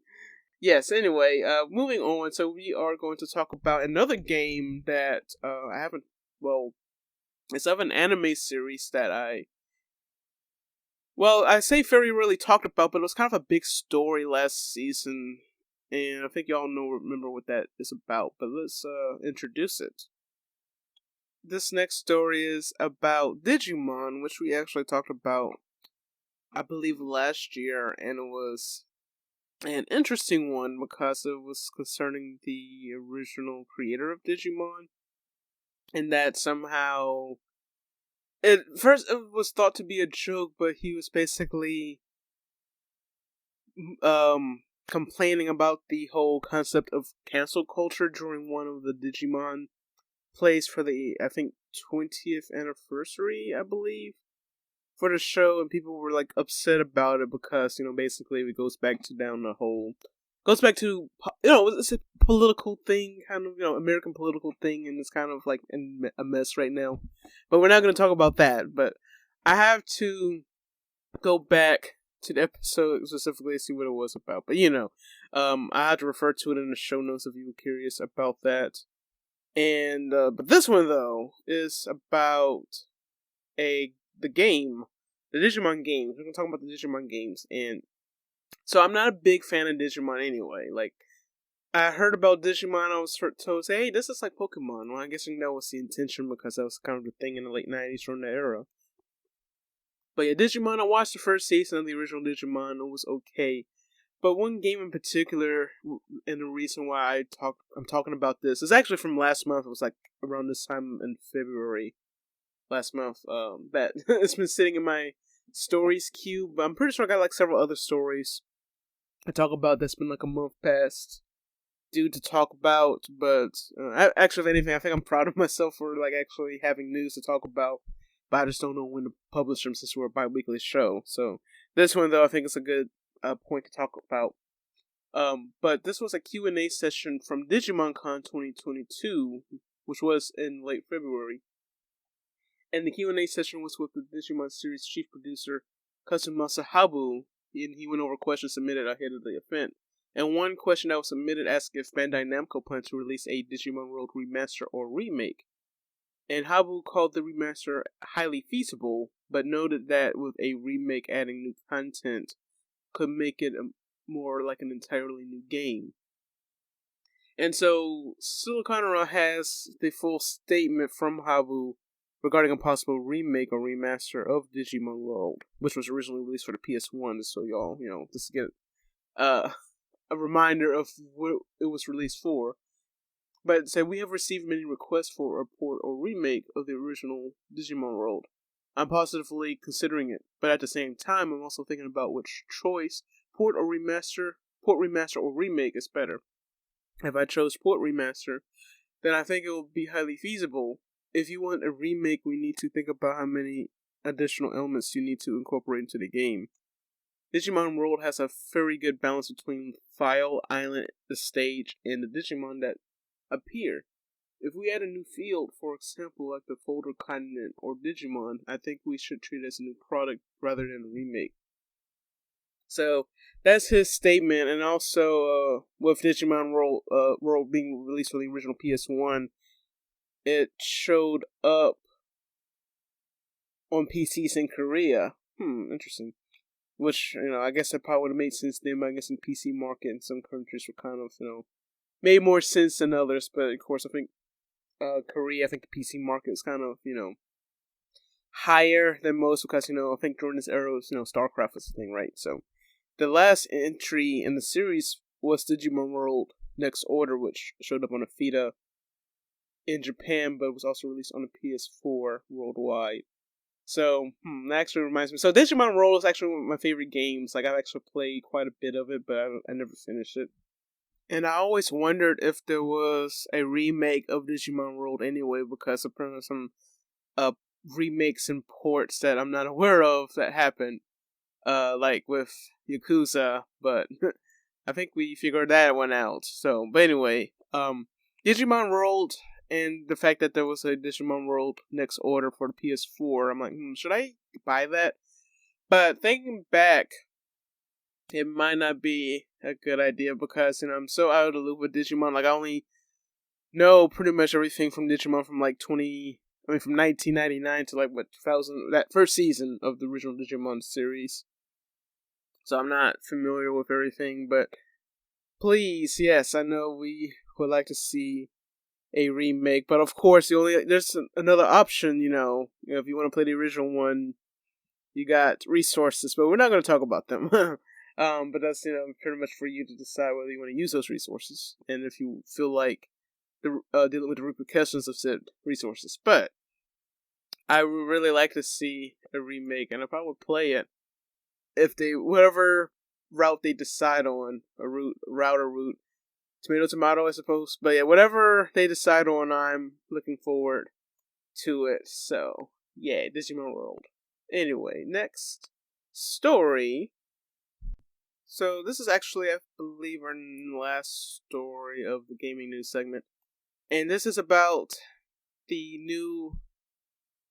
[SPEAKER 1] yes, anyway, moving on. So we are going to talk about another game that I haven't. Well, it's of an anime series that I say very rarely talked about, but it was kind of a big story last season, and I think y'all remember what that is about. But let's introduce it. This next story is about Digimon, which we actually talked about, I believe, last year, and it was an interesting one because it was concerning the original creator of Digimon, and that somehow it was thought to be a joke, but he was basically complaining about the whole concept of cancel culture during one of the Digimon plays for the, I think, 20th anniversary, I believe, for the show, and people were like upset about it because, basically it goes back to it's a political thing, kind of, American political thing, and it's kind of like in a mess right now. But we're not going to talk about that. But I have to go back to the episode specifically to see what it was about. But I had to refer to it in the show notes if you were curious about that. And but this one though is about the game, the Digimon games. We're gonna talk about the Digimon games, and so I'm not a big fan of Digimon anyway. Like, I heard about Digimon, I was told, hey, this is like Pokemon. Well, I guess that was the intention because that was kind of the thing in the late 90s from the era. But yeah, Digimon, I watched the first season of the original Digimon. It was okay. But one game in particular, and the reason why I'm talking about this, is actually from last month. It was like around this time in February last month. That it's been sitting in my stories queue, but I'm pretty sure I got like several other stories to talk about that's been like a month past due to talk about. But actually, if anything, I think I'm proud of myself for like actually having news to talk about. But I just don't know when to publish them since we're a bi-weekly show. So this one though, I think it's a good point to talk about. But this was a Q&A session from DigimonCon 2022, which was in late February. And the Q&A session was with the Digimon series chief producer, Kazumasa Habu, and he went over questions submitted ahead of the event. And one question that was submitted asked if Bandai Namco planned to release a Digimon World remaster or remake. And Habu called the remaster highly feasible, but noted that with a remake adding new content could make it more like an entirely new game. And so Siliconera has the full statement from Habu regarding a possible remake or remaster of Digimon World, which was originally released for the PS1. So y'all, just to get a reminder of what it was released for. But say we have received many requests for a port or remake of the original Digimon World. I'm positively considering it, but at the same time, I'm also thinking about which choice, port remaster or remake is better. If I chose port remaster, then I think it will be highly feasible. If you want a remake, we need to think about how many additional elements you need to incorporate into the game. Digimon World has a very good balance between File, Island, the stage, and the Digimon that appear. If we add a new field, for example, like the Folder Continent or Digimon, I think we should treat it as a new product rather than a remake. So that's his statement, and also with Digimon World being released for the original PS1, it showed up on PCs in Korea. Interesting. Which, I guess that probably would have made sense then, but I guess in PC market in some countries were kind of, made more sense than others. But of course, I think Korea, I think the PC market is kind of, higher than most because, I think during this era, StarCraft was the thing, right? So the last entry in the series was Digimon World Next Order, which showed up on a Vita in Japan, but was also released on the PS4 worldwide. So, that actually reminds me. So, Digimon World is actually one of my favorite games. Like, I've actually played quite a bit of it, but I never finished it. And I always wondered if there was a remake of Digimon World anyway, because apparently some remakes and ports that I'm not aware of that happened, like with Yakuza, but I think we figured that one out. So, but anyway, Digimon World and the fact that there was a Digimon World Next Order for the PS4, I'm like, should I buy that? But thinking back, it might not be a good idea because, I'm so out of the loop with Digimon. Like, I only know pretty much everything from Digimon from like from 1999 to like, 2000, that first season of the original Digimon series. So I'm not familiar with everything, but please, yes, I know we would like to see a remake, but of course, there's another option. If you want to play the original one, you got resources, but we're not going to talk about them. But that's pretty much for you to decide whether you want to use those resources, and if you feel like dealing with the repercussions of said resources. But I would really like to see a remake, and I probably would play it if whatever route they decide on, route or route. Tomato, I suppose. But yeah, whatever they decide on, I'm looking forward to it. So, yeah, Digimon World. Anyway, next story. So, this is actually, I believe, our last story of the gaming news segment. And this is about the new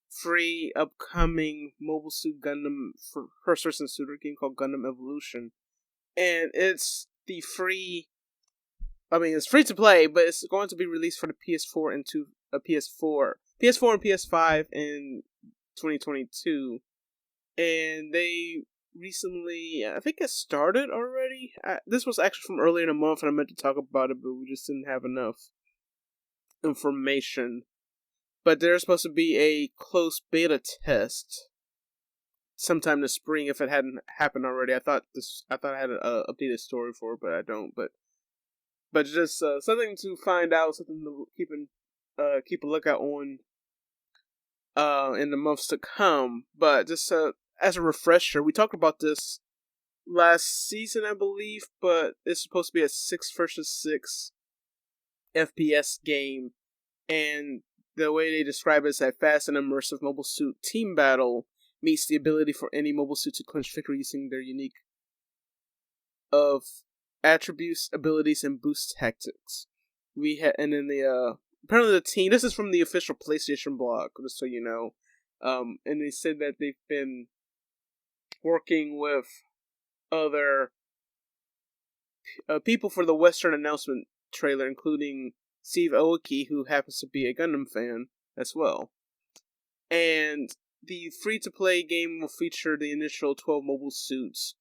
[SPEAKER 1] free upcoming Mobile Suit Gundam for first-person shooter game called Gundam Evolution. And it's it's free to play, but it's going to be released for the PS4 and PS4 and PS5 in 2022. And they recently, I think it started already. This was actually from earlier in the month, and I meant to talk about it, but we just didn't have enough information. But there's supposed to be a closed beta test sometime this spring if it hadn't happened already. I thought I had an updated story for it, but I don't. But just something to find out, something to keep a lookout on in the months to come. But just as a refresher, we talked about this last season, I believe, but it's supposed to be a 6 versus 6 FPS game, and the way they describe it is that fast and immersive mobile suit team battle meets the ability for any mobile suit to clinch victory using their unique of attributes, abilities, and boost tactics. And then apparently the team. This is from the official PlayStation blog, just so you know. And they said that they've been working with other people for the Western announcement trailer, including Steve Aoki, who happens to be a Gundam fan as well. And the free-to-play game will feature the initial 12 mobile suits.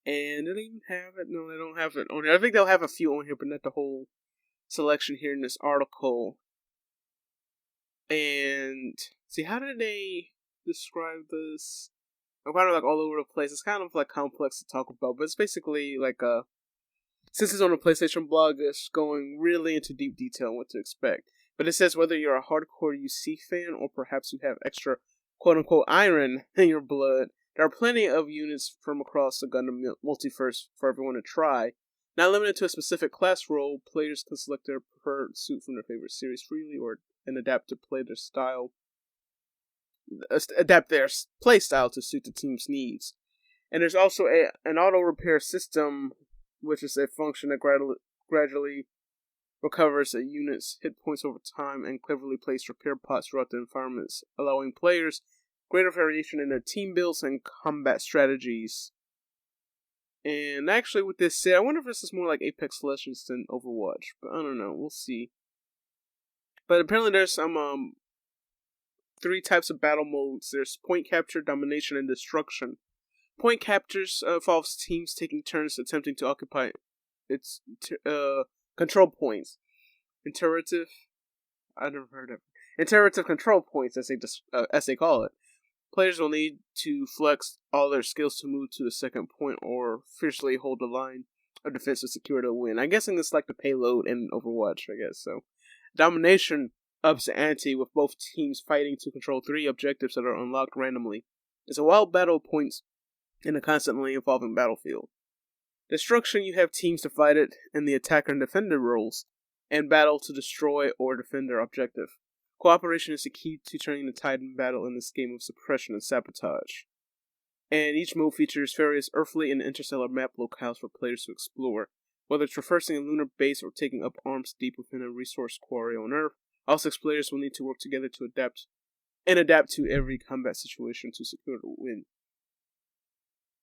[SPEAKER 1] And they don't even have it. No, they don't have it on here. I think they'll have a few on here, but not the whole selection here in this article. And see, how did they describe this? I'm kind of like all over the place. It's kind of like complex to talk about, but it's basically like since it's on a PlayStation blog, it's going really into deep detail on what to expect. But it says whether you're a hardcore UC fan or perhaps you have extra quote-unquote iron in your blood, there are plenty of units from across the Gundam multiverse for everyone to try. Not limited to a specific class role, players can select their preferred suit from their favorite series freely and adapt their play style to suit the team's needs. And there's also an auto repair system, which is a function that gradually recovers a unit's hit points over time and cleverly placed repair pods throughout the environments, allowing players greater variation in their team builds and combat strategies. And actually, with this said, I wonder if this is more like Apex Legends than Overwatch, but I don't know. We'll see. But apparently, there's some three types of battle modes. There's point capture, domination, and destruction. Point captures involves teams taking turns attempting to occupy its control points. Iterative, I never heard of it. Iterative control points, as they call it. Players will need to flex all their skills to move to the second point or fiercely hold the line of defense to secure the win. I'm guessing it's like the payload in Overwatch, I guess. So, domination ups the ante with both teams fighting to control three objectives that are unlocked randomly. It's a wild battle of points in a constantly evolving battlefield. Destruction, you have teams divided in the attacker and defender roles, and battle to destroy or defend their objective. Cooperation is the key to turning the tide in battle in this game of suppression and sabotage. And each mode features various earthly and interstellar map locales for players to explore. Whether traversing a lunar base or taking up arms deep within a resource quarry on Earth, all 6 players will need to work together to adapt to every combat situation to secure the win.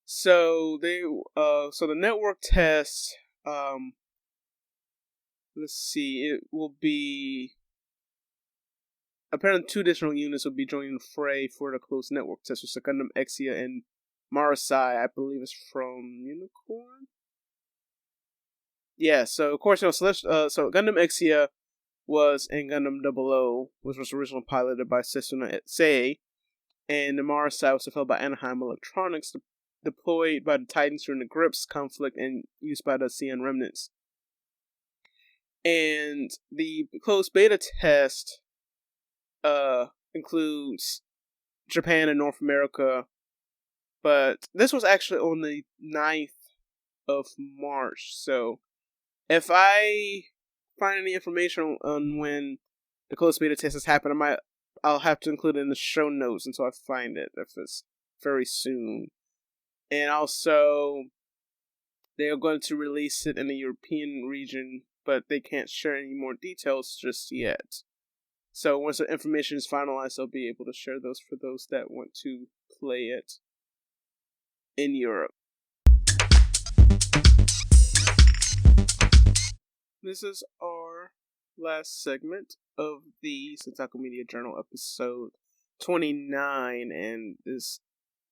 [SPEAKER 1] So the network test, let's see, it will be, apparently 2 additional units will be joining the fray for the close network test, with Gundam Exia and Marasai, I believe is from Unicorn? Yeah, so of course, so Gundam Exia was in Gundam 00, which was originally piloted by Setsuna Sei, and the Marasai was developed by Anaheim Electronics, deployed by the Titans during the Grips conflict and used by the CN remnants. And the closed beta test includes Japan and North America, but this was actually on the 9th of March, so if I find any information on when the closed beta test has happened, I'll have to include it in the show notes until I find it, if it's very soon. And also, they are going to release it in the European region, but they can't share any more details just yet. So once the information is finalized, I'll be able to share those for those that want to play it in Europe. This is our last segment of the Centaku Media Journal episode 29, and is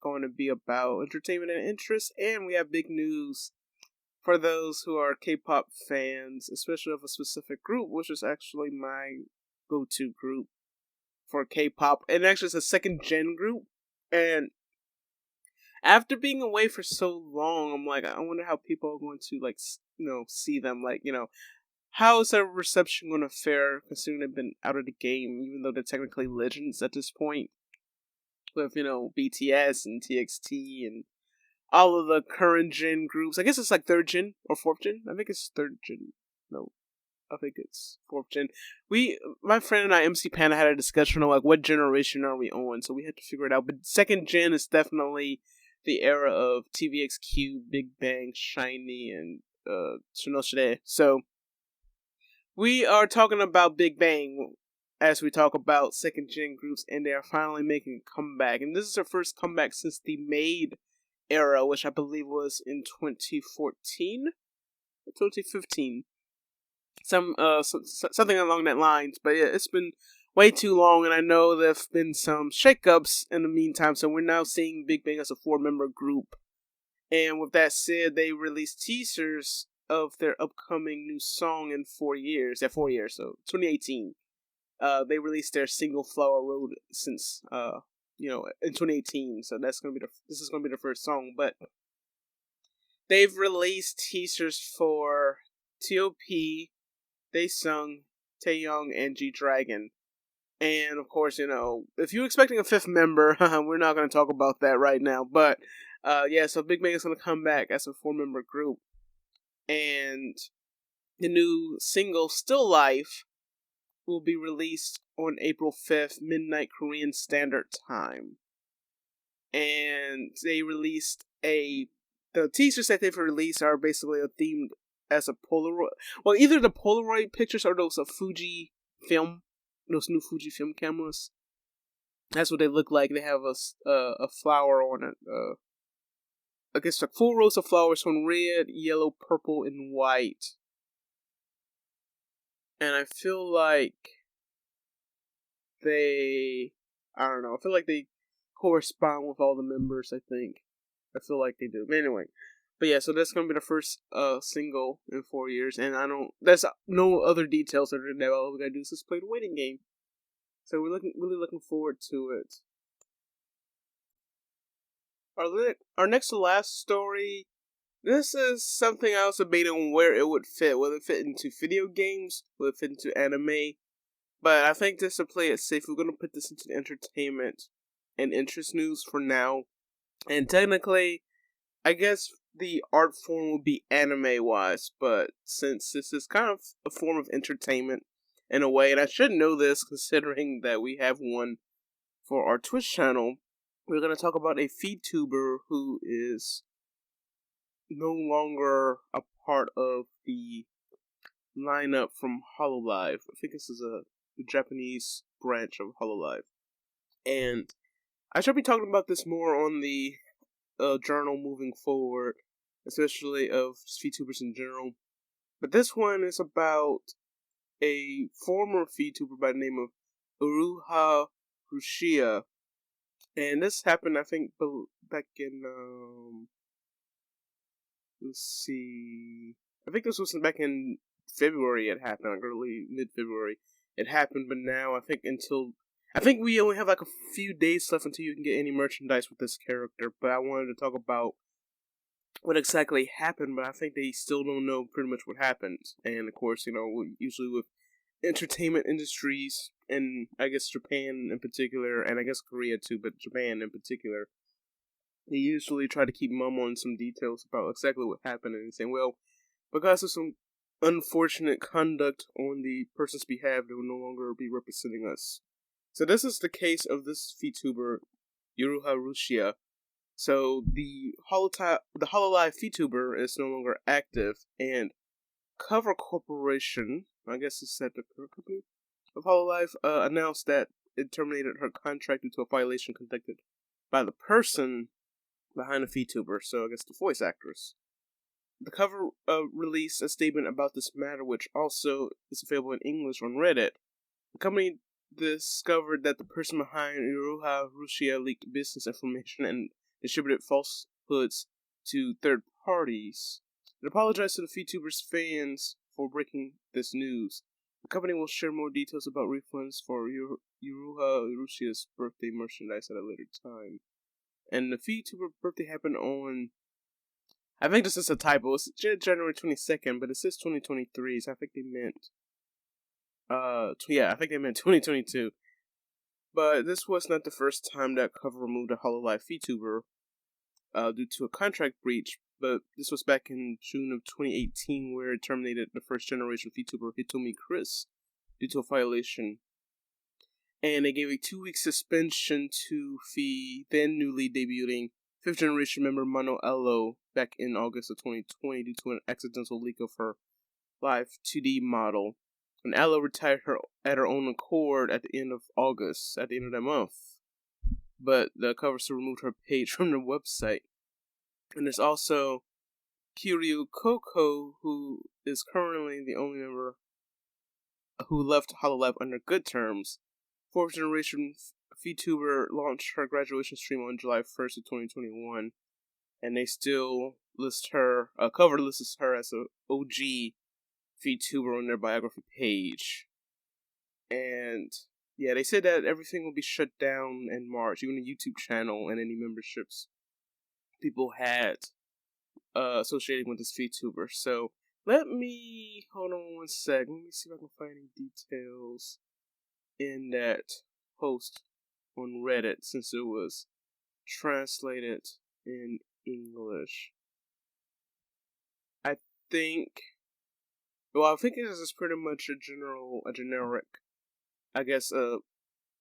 [SPEAKER 1] going to be about entertainment and interest, and we have big news for those who are K-pop fans, especially of a specific group, which is actually my go-to group for K-pop, and actually it's a second-gen group, and after being away for so long, I'm like, I wonder how people are going to, like, see them, like, how is their reception going to fare, considering they've been out of the game, even though they're technically legends at this point, with, BTS and TXT and all of the current gen groups. I guess it's like 3rd gen or 4th gen. I think it's 3rd gen. No, I think it's 4th gen. My friend and I, MC Panda, had a discussion on like what generation are we on, so we had to figure it out. But 2nd gen is definitely the era of TVXQ, Big Bang, Shiny, and Shinoshide. So we are talking about Big Bang as we talk about 2nd gen groups, and they are finally making a comeback. And this is their first comeback since the Maid era, which I believe was in 2014 or 2015. Something along that lines. But yeah, it's been way too long, and I know there have been some shakeups in the meantime, so we're now seeing Big Bang as a 4-member group. And with that said, they released teasers of their upcoming new song in 4 years. Yeah, 4 years, so 2018. They released their single Flower Road since in 2018. So this is gonna be the first song. But they've released teasers for T.O.P., Daesung, Taeyong, and G-Dragon. And of course, if you're expecting a 5th member, we're not gonna talk about that right now. But so Big Bang is gonna come back as a 4-member group, and the new single Still Life will be released on April 5th, midnight Korean Standard Time. And they released the teasers that they've released are basically themed as a Polaroid. Well, either the Polaroid pictures or those of Fuji film, those new Fuji film cameras. That's what they look like. They have a flower on it. I guess like full rows of flowers on red, yellow, purple, and white. And I feel like they I don't know. I feel like they correspond with all the members. I feel like they do. But anyway, but yeah. So that's gonna be the first single in 4 years, and I don't. That's no other details other than that. All we gotta do is just play the waiting game. So we're really looking forward to it. Our next to last story. This is something I was debating where it would fit. Will it fit into video games? Will it fit into anime? But I think just to play it safe, we're going to put this into entertainment and interest news for now. And technically, I guess the art form would be anime-wise, but since this is kind of a form of entertainment in a way, and I should know this considering that we have one for our Twitch channel, we're going to talk about a VTuber who is no longer a part of the lineup from Hololive. I think this is a Japanese branch of Hololive. And I shall be talking about this more on the journal moving forward, especially of VTubers in general. But this one is about a former VTuber by the name of Uruha Rushia. And this happened, I think, back in, let's see, I think this was back in February it happened, like early, mid-February. It happened, but now I think we only have like a few days left until you can get any merchandise with this character, but I wanted to talk about what exactly happened, but I think they still don't know pretty much what happened. And of course, usually with entertainment industries, and I guess Japan in particular, and I guess Korea too, but Japan in particular, they usually try to keep mum on some details about exactly what happened and saying, well, because of some unfortunate conduct on the person's behalf, they will no longer be representing us. So this is the case of this VTuber, Yuruha Rushia. So the Hololive VTuber is no longer active, and Cover Corporation, I guess it's that the company of Hololive, announced that it terminated her contract due to a violation conducted by the person behind the VTuber, so I guess the voice actress. The cover released a statement about this matter, which also is available in English on Reddit. The company discovered that the person behind Iruha Rushia leaked business information and distributed falsehoods to third parties. It apologized to the VTuber's fans for breaking this news. The company will share more details about refunds for Iruha Rushia's birthday merchandise at a later time. And the VTuber birthday happened on, I think this is a typo, it's January 22nd, but it says 2023, so I think they meant, I think they meant 2022. But this was not the first time that Cover removed a Hololive VTuber, due to a contract breach, but this was back in June of 2018, where it terminated the first generation VTuber Hitomi Chris due to a violation. And they gave a 2-week suspension to the then newly debuting 5th generation member Mano Elo back in August of 2020 due to an accidental leak of her live 2D model. And Elo retired at her own accord at the end of August, at the end of that month. But the cover still removed her page from the website. And there's also Kiryu Koko, who is currently the only member who left Hololive under good terms. 4th generation VTuber launched her graduation stream on July 1st of 2021, and they still list her, cover lists her as an OG VTuber on their biography page. And yeah, they said that everything will be shut down in March, even the YouTube channel and any memberships people had associated with this VTuber. So let me hold on one sec. Let me see if I can find any details in that post on Reddit, since it was translated in English. I think this is pretty much a generic, I guess, a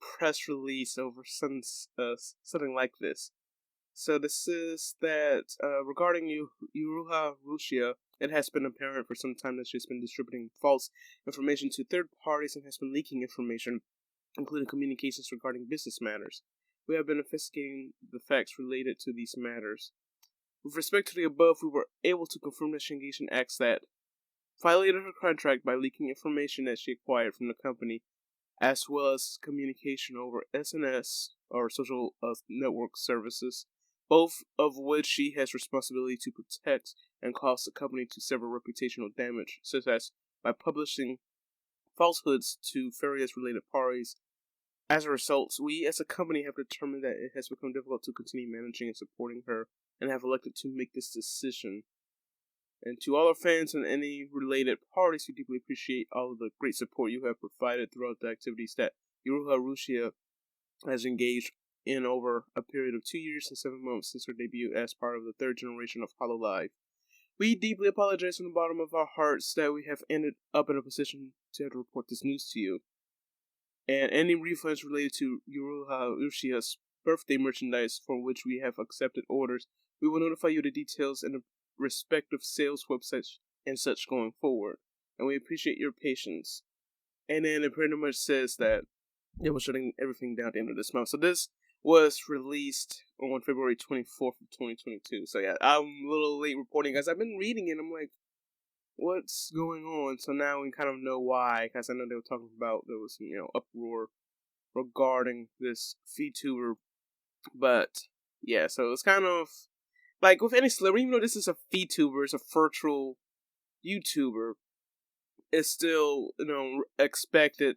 [SPEAKER 1] press release over something like this. So this is that regarding Yuruha Rushia, it has been apparent for some time that she's been distributing false information to third parties and has been leaking information, including communications regarding business matters. We have been investigating the facts related to these matters. With respect to the above, we were able to confirm that she engaged in acts that violated her contract by leaking information that she acquired from the company as well as communication over SNS, or social network services, both of which she has responsibility to protect and cause the company to suffer reputational damage, such as by publishing falsehoods to various related parties. As a result, we as a company have determined that it has become difficult to continue managing and supporting her, and have elected to make this decision. And to all our fans and any related parties, we deeply appreciate all of the great support you have provided throughout the activities that Yuruha Rushia has engaged in over a period of 2 years and 7 months since her debut as part of the third generation of Hololive. We deeply apologize from the bottom of our hearts that we have ended up in a position to have to report this news to you. And any refunds related to Yuruha Rushia's birthday merchandise for which we have accepted orders, we will notify you the details in the respective sales websites and such going forward. And we appreciate your patience. And then it pretty much says that it was shutting everything down at the end of this month. So this was released on February 24th of 2022. So yeah, I'm a little late reporting because I've been reading it. I'm like, what's going on? So now we kind of know why, because I know they were talking about there was some, uproar regarding this VTuber. But yeah, so it's kind of like with any celebrity, even though this is a VTuber, it's a virtual YouTuber, it's still, expected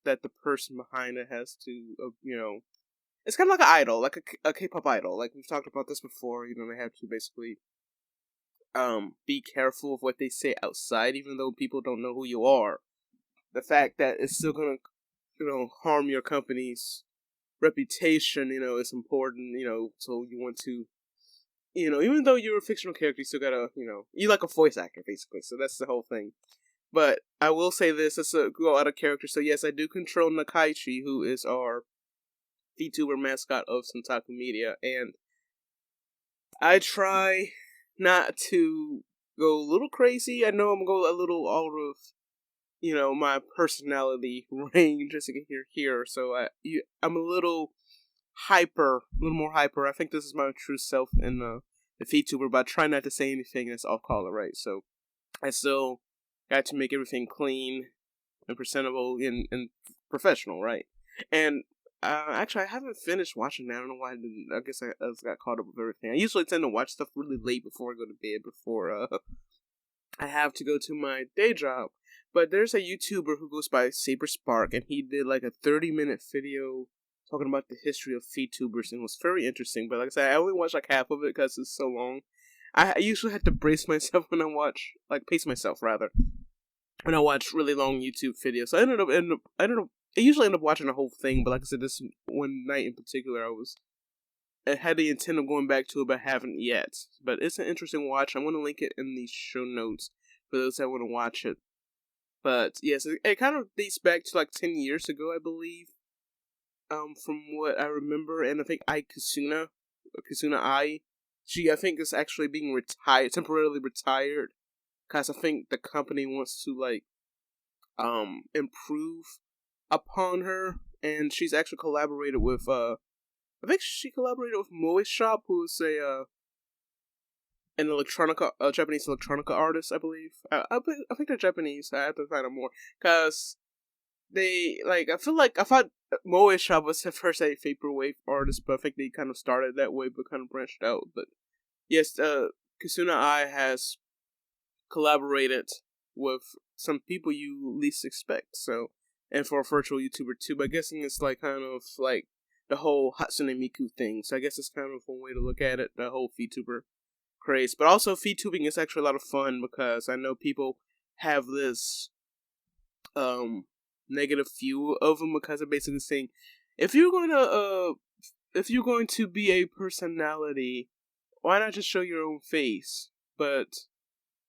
[SPEAKER 1] that the person behind it has to, it's kind of like an idol, like a K-pop idol. Like we've talked about this before, they have to basically be careful of what they say outside, even though people don't know who you are. The fact that it's still gonna, harm your company's reputation, is important, so you want to, even though you're a fictional character, you still gotta, you like a voice actor, basically, so that's the whole thing. But I will say this, let's go out of character, so yes, I do control Nakaichi, who is our VTuber mascot of Centaku Media, and I try not to go a little crazy. I know I'm going a little out of, my personality range, as you can hear here. So I'm a little more hyper. I think this is my true self in the VTuber, but I try not to say anything that's off color, right? So I still got to make everything clean and presentable and professional, right? And actually, I haven't finished watching that. I don't know why I didn't. I guess I just got caught up with everything. I usually tend to watch stuff really late before I go to bed, before I have to go to my day job. But there's a YouTuber who goes by Saber Spark, and he did like a 30-minute video talking about the history of VTubers, and it was very interesting. But like I said, I only watched like half of it because it's so long. I usually have to brace myself when I watch, like pace myself rather, when I watch really long YouTube videos. So I usually end up watching the whole thing, but like I said, this one night in particular, I had the intent of going back to it, but haven't yet. But it's an interesting watch. I'm going to link it in the show notes for those that want to watch it. But yes, it kind of dates back to like 10 years ago, I believe. From what I remember, and I think Kusuna Ai, I think is actually being temporarily retired, because I think the company wants to like improve upon her, and she's actually collaborated with I think she collaborated with Moe Shop, who is a Japanese electronica artist, I believe. I think they're Japanese. I have to find out more, cause I thought Moe Shop was at first a vaporwave artist, but I think they kind of started that way, but kind of branched out. But yes, Kusuna Ai has collaborated with some people you least expect. So, and for a virtual YouTuber too, but I'm guessing it's like kind of like the whole Hatsune Miku thing. So I guess it's kind of one way to look at it, the whole VTuber craze. But also VTubing is actually a lot of fun, because I know people have this negative view of them, because they're basically saying, if you're going to be a personality, why not just show your own face? But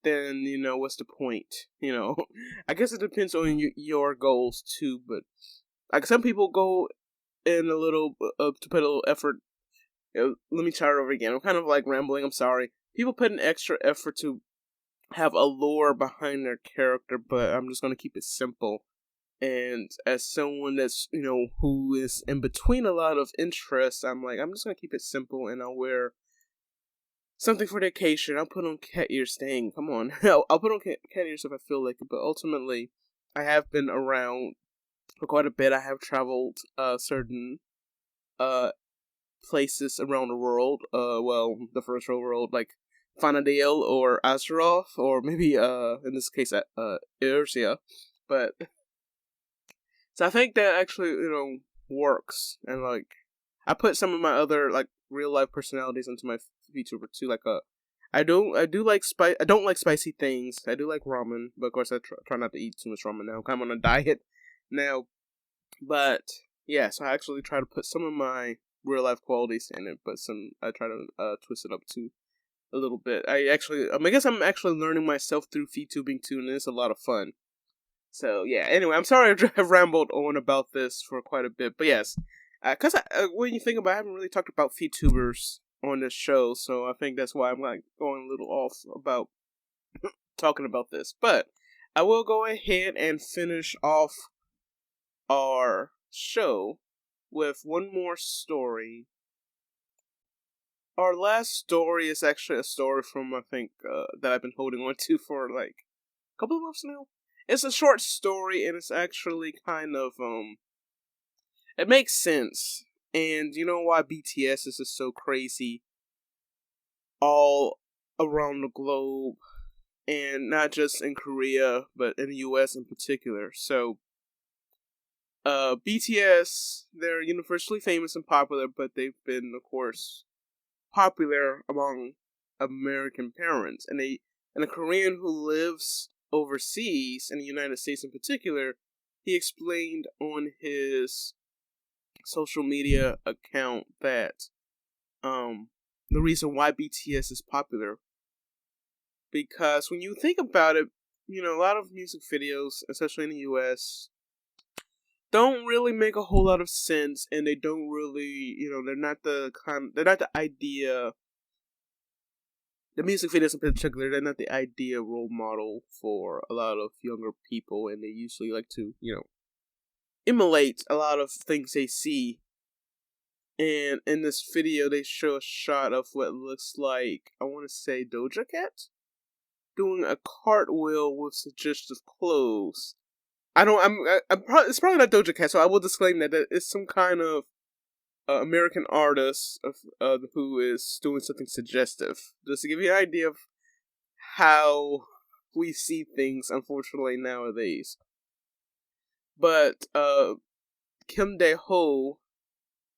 [SPEAKER 1] then, what's the point? I guess it depends on your goals too, but like some people go in a little, to put a little effort. Let me try it over again. I'm kind of like rambling, I'm sorry. People put an extra effort to have a lore behind their character, but I'm just going to keep it simple. And as someone that's, who is in between a lot of interests, I'm just going to keep it simple, and I'll wear something for the occasion. I'll put on cat ears. Dang, come on. I'll put on cat ears if I feel like it, but ultimately, I have been around for quite a bit. I have traveled certain places around the world. Well, the first world, like Fanadale or Azeroth, or maybe in this case Earthsia. But so I think that actually works, and like I put some of my other like real life personalities into my VTuber too. Like I do like spice. I don't like spicy things. I do like ramen, but of course I try not to eat too much ramen now. I'm on a diet now, but yeah. So I actually try to put some of my real life qualities in it, but I try to twist it up too a little bit. I guess I'm actually learning myself through VTubing too, and it's a lot of fun. So yeah. Anyway, I'm sorry I've rambled on about this for quite a bit, but yes, because when you think about it, I haven't really talked about VTubers on this show, so I think that's why I'm like going a little off about talking about this. But I will go ahead and finish off our show with one more story. Our last story is actually a story from I think that I've been holding on to for like a couple of months now. It's a short story, and it's actually kind of it makes sense. And you know why BTS is just so crazy all around the globe, and not just in Korea, but in the US in particular. So BTS, they're universally famous and popular, but they've been, of course, popular among American parents. And a Korean who lives overseas, in the United States in particular, he explained on his social media account that the reason why BTS is popular, because when you think about it, a lot of music videos, especially in the US, don't really make a whole lot of sense, and they don't really, they're not the idea. The music videos in particular, they're not the idea role model for a lot of younger people, and they usually like to, emulate a lot of things they see. And in this video, they show a shot of what looks like, I want to say, Doja Cat doing a cartwheel with suggestive clothes. It's probably not Doja Cat, so I will disclaim that it's some kind of American artist who is doing something suggestive. Just to give you an idea of how we see things, unfortunately, nowadays. But Kim Dae-ho,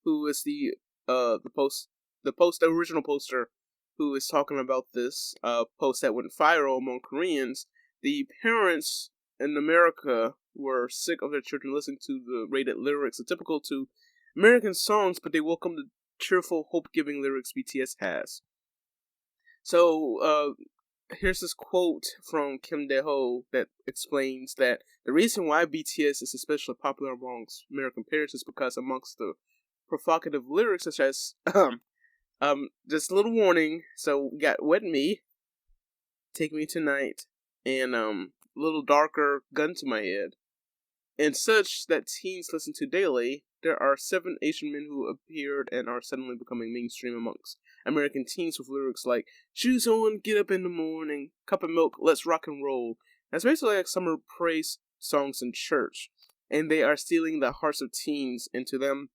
[SPEAKER 1] who is the original poster, who is talking about this post that went viral among Koreans, the parents in America were sick of their children listening to the rated lyrics, typical to American songs, but they welcome the cheerful, hope-giving lyrics BTS has. So, here's this quote from Kim Dae-ho that explains that the reason why BTS is especially popular amongst American parents is because amongst the provocative lyrics such as, just a little warning, so we got Wet Me, Take Me Tonight, and, little darker Gun to My Head, and such that teens listen to daily. There are 7 Asian men who appeared and are suddenly becoming mainstream amongst American teens with lyrics like, shoes on, get up in the morning, cup of milk, let's rock and roll. That's basically like summer praise songs in church, and they are stealing the hearts of teens into them.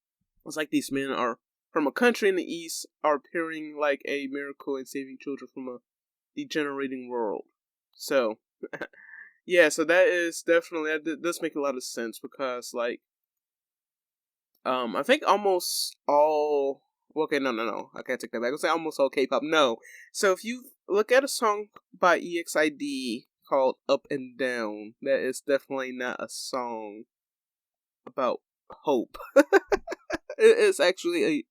[SPEAKER 1] It's like these men are from a country in the East, are appearing like a miracle and saving children from a degenerating world. So, yeah, so that is definitely, that does make a lot of sense, because, like, I think almost all, okay, no, I can't take that back. I was say almost all K-pop, no. So if you look at a song by EXID called Up and Down, that is definitely not a song about hope. It's actually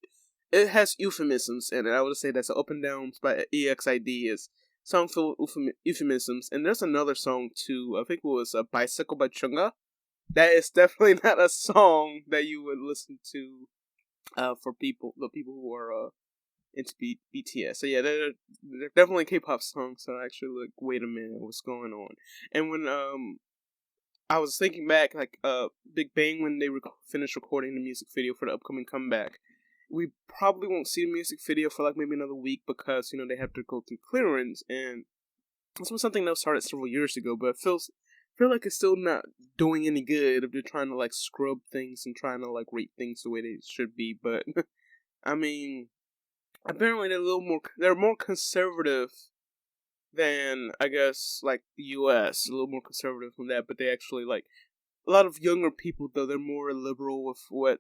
[SPEAKER 1] it has euphemisms in it. I would say that's Up and Downs by EXID is song full of euphemisms. And there's another song too, I think it was Bicycle by Chunga. That is definitely not a song that you would listen to for the people who are into BTS. So yeah, they're definitely K-pop songs. So I actually like, wait a minute, what's going on? And when I was thinking back, like Big Bang, when they finished recording the music video for the upcoming comeback, we probably won't see a music video for like maybe another week, because they have to go through clearance, and this was something that started several years ago, but it feels feel like it's still not doing any good if they're trying to like scrub things and trying to like rate things the way they should be. But I mean, apparently they're more conservative than, I guess, like the U.S. A little more conservative than that, but they actually like a lot of younger people though. They're more liberal with what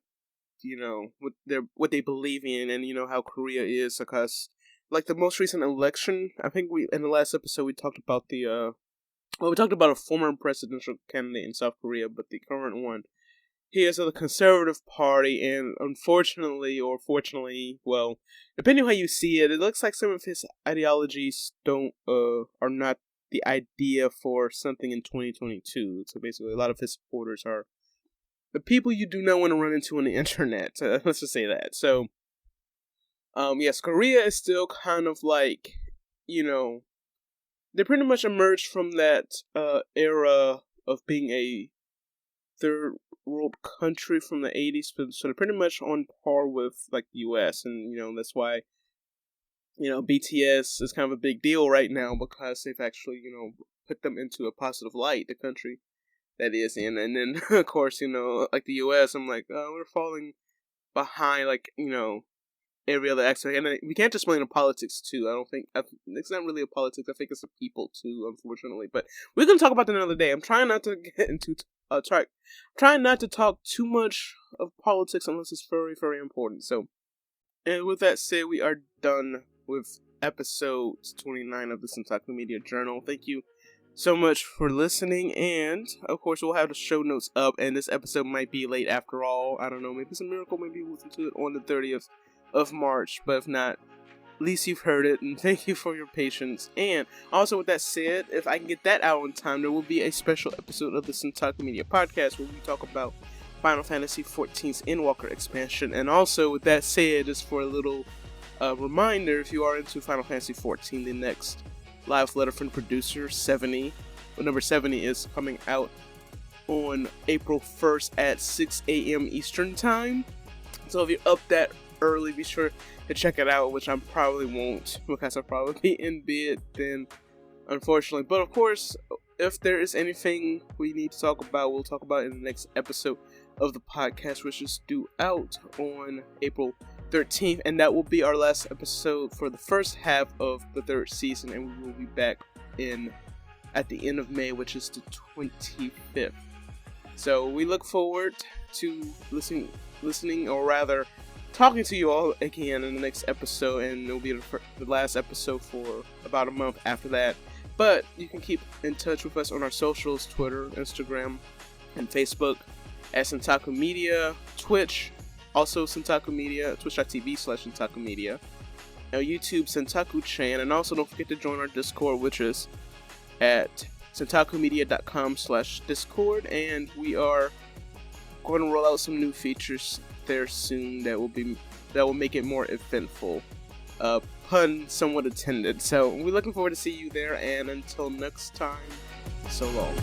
[SPEAKER 1] they believe in, and how Korea is, because like the most recent election, I think we in the last episode we talked about we talked about a former presidential candidate in South Korea, but the current one, he is of the Conservative Party, and unfortunately, or fortunately, well, depending on how you see it, it looks like some of his ideologies are not the idea for something in 2022. So basically, a lot of his supporters are the people you do not want to run into on the internet. Let's just say that. So, yes, Korea is still kind of like, they pretty much emerged from that era of being a third world country from the 80s, so they're pretty much on par with like the US, and that's why BTS is kind of a big deal right now, because they've actually put them into a positive light, the country that is in. And then of course like the US, I'm like, oh, we're falling behind, like every other aspect. And we can't just blame the politics too. I don't think it's not really a politics. I think it's the people too, unfortunately. But we're gonna talk about that another day. I'm trying not to get into trying not to talk too much of politics unless it's very, very important. So, and with that said, we are done with episode 29 of the Centaku Media Journal. Thank you so much for listening, and of course we'll have the show notes up, and this episode might be late after all. I don't know, maybe it's a miracle, maybe we'll listen to it on the 30th of March, but if not, at least you've heard it, and thank you for your patience. And also, with that said, if I can get that out on time, there will be a special episode of the Centaku Media podcast where we talk about Final Fantasy XIV's Endwalker expansion. And also, with that said, just for a little reminder, if you are into Final Fantasy XIV, the next live letter from producer 70, number 70, is coming out on April 1st at 6 a.m. Eastern Time. So if you're up that early, be sure to check it out, which I probably won't, because I'll probably be in bed then, unfortunately. But of course, if there is anything we need to talk about, we'll talk about in the next episode of the podcast, which is due out on April 13th, and that will be our last episode for the first half of the third season, and we will be back at the end of May, which is the 25th. So we look forward to listening, or rather talking to you all again in the next episode, and it'll be the last episode for about a month after that. But you can keep in touch with us on our socials: Twitter, Instagram, and Facebook at Centaku Media, Twitch, also Centaku Media, twitch.tv/Centaku Media, our YouTube, Centaku-chan, and also don't forget to join our Discord, which is at centakumedia.com/Discord, and we are going to roll out some new features there soon that will make it more eventful. Pun somewhat intended. So we're looking forward to see you there, and until next time, so long.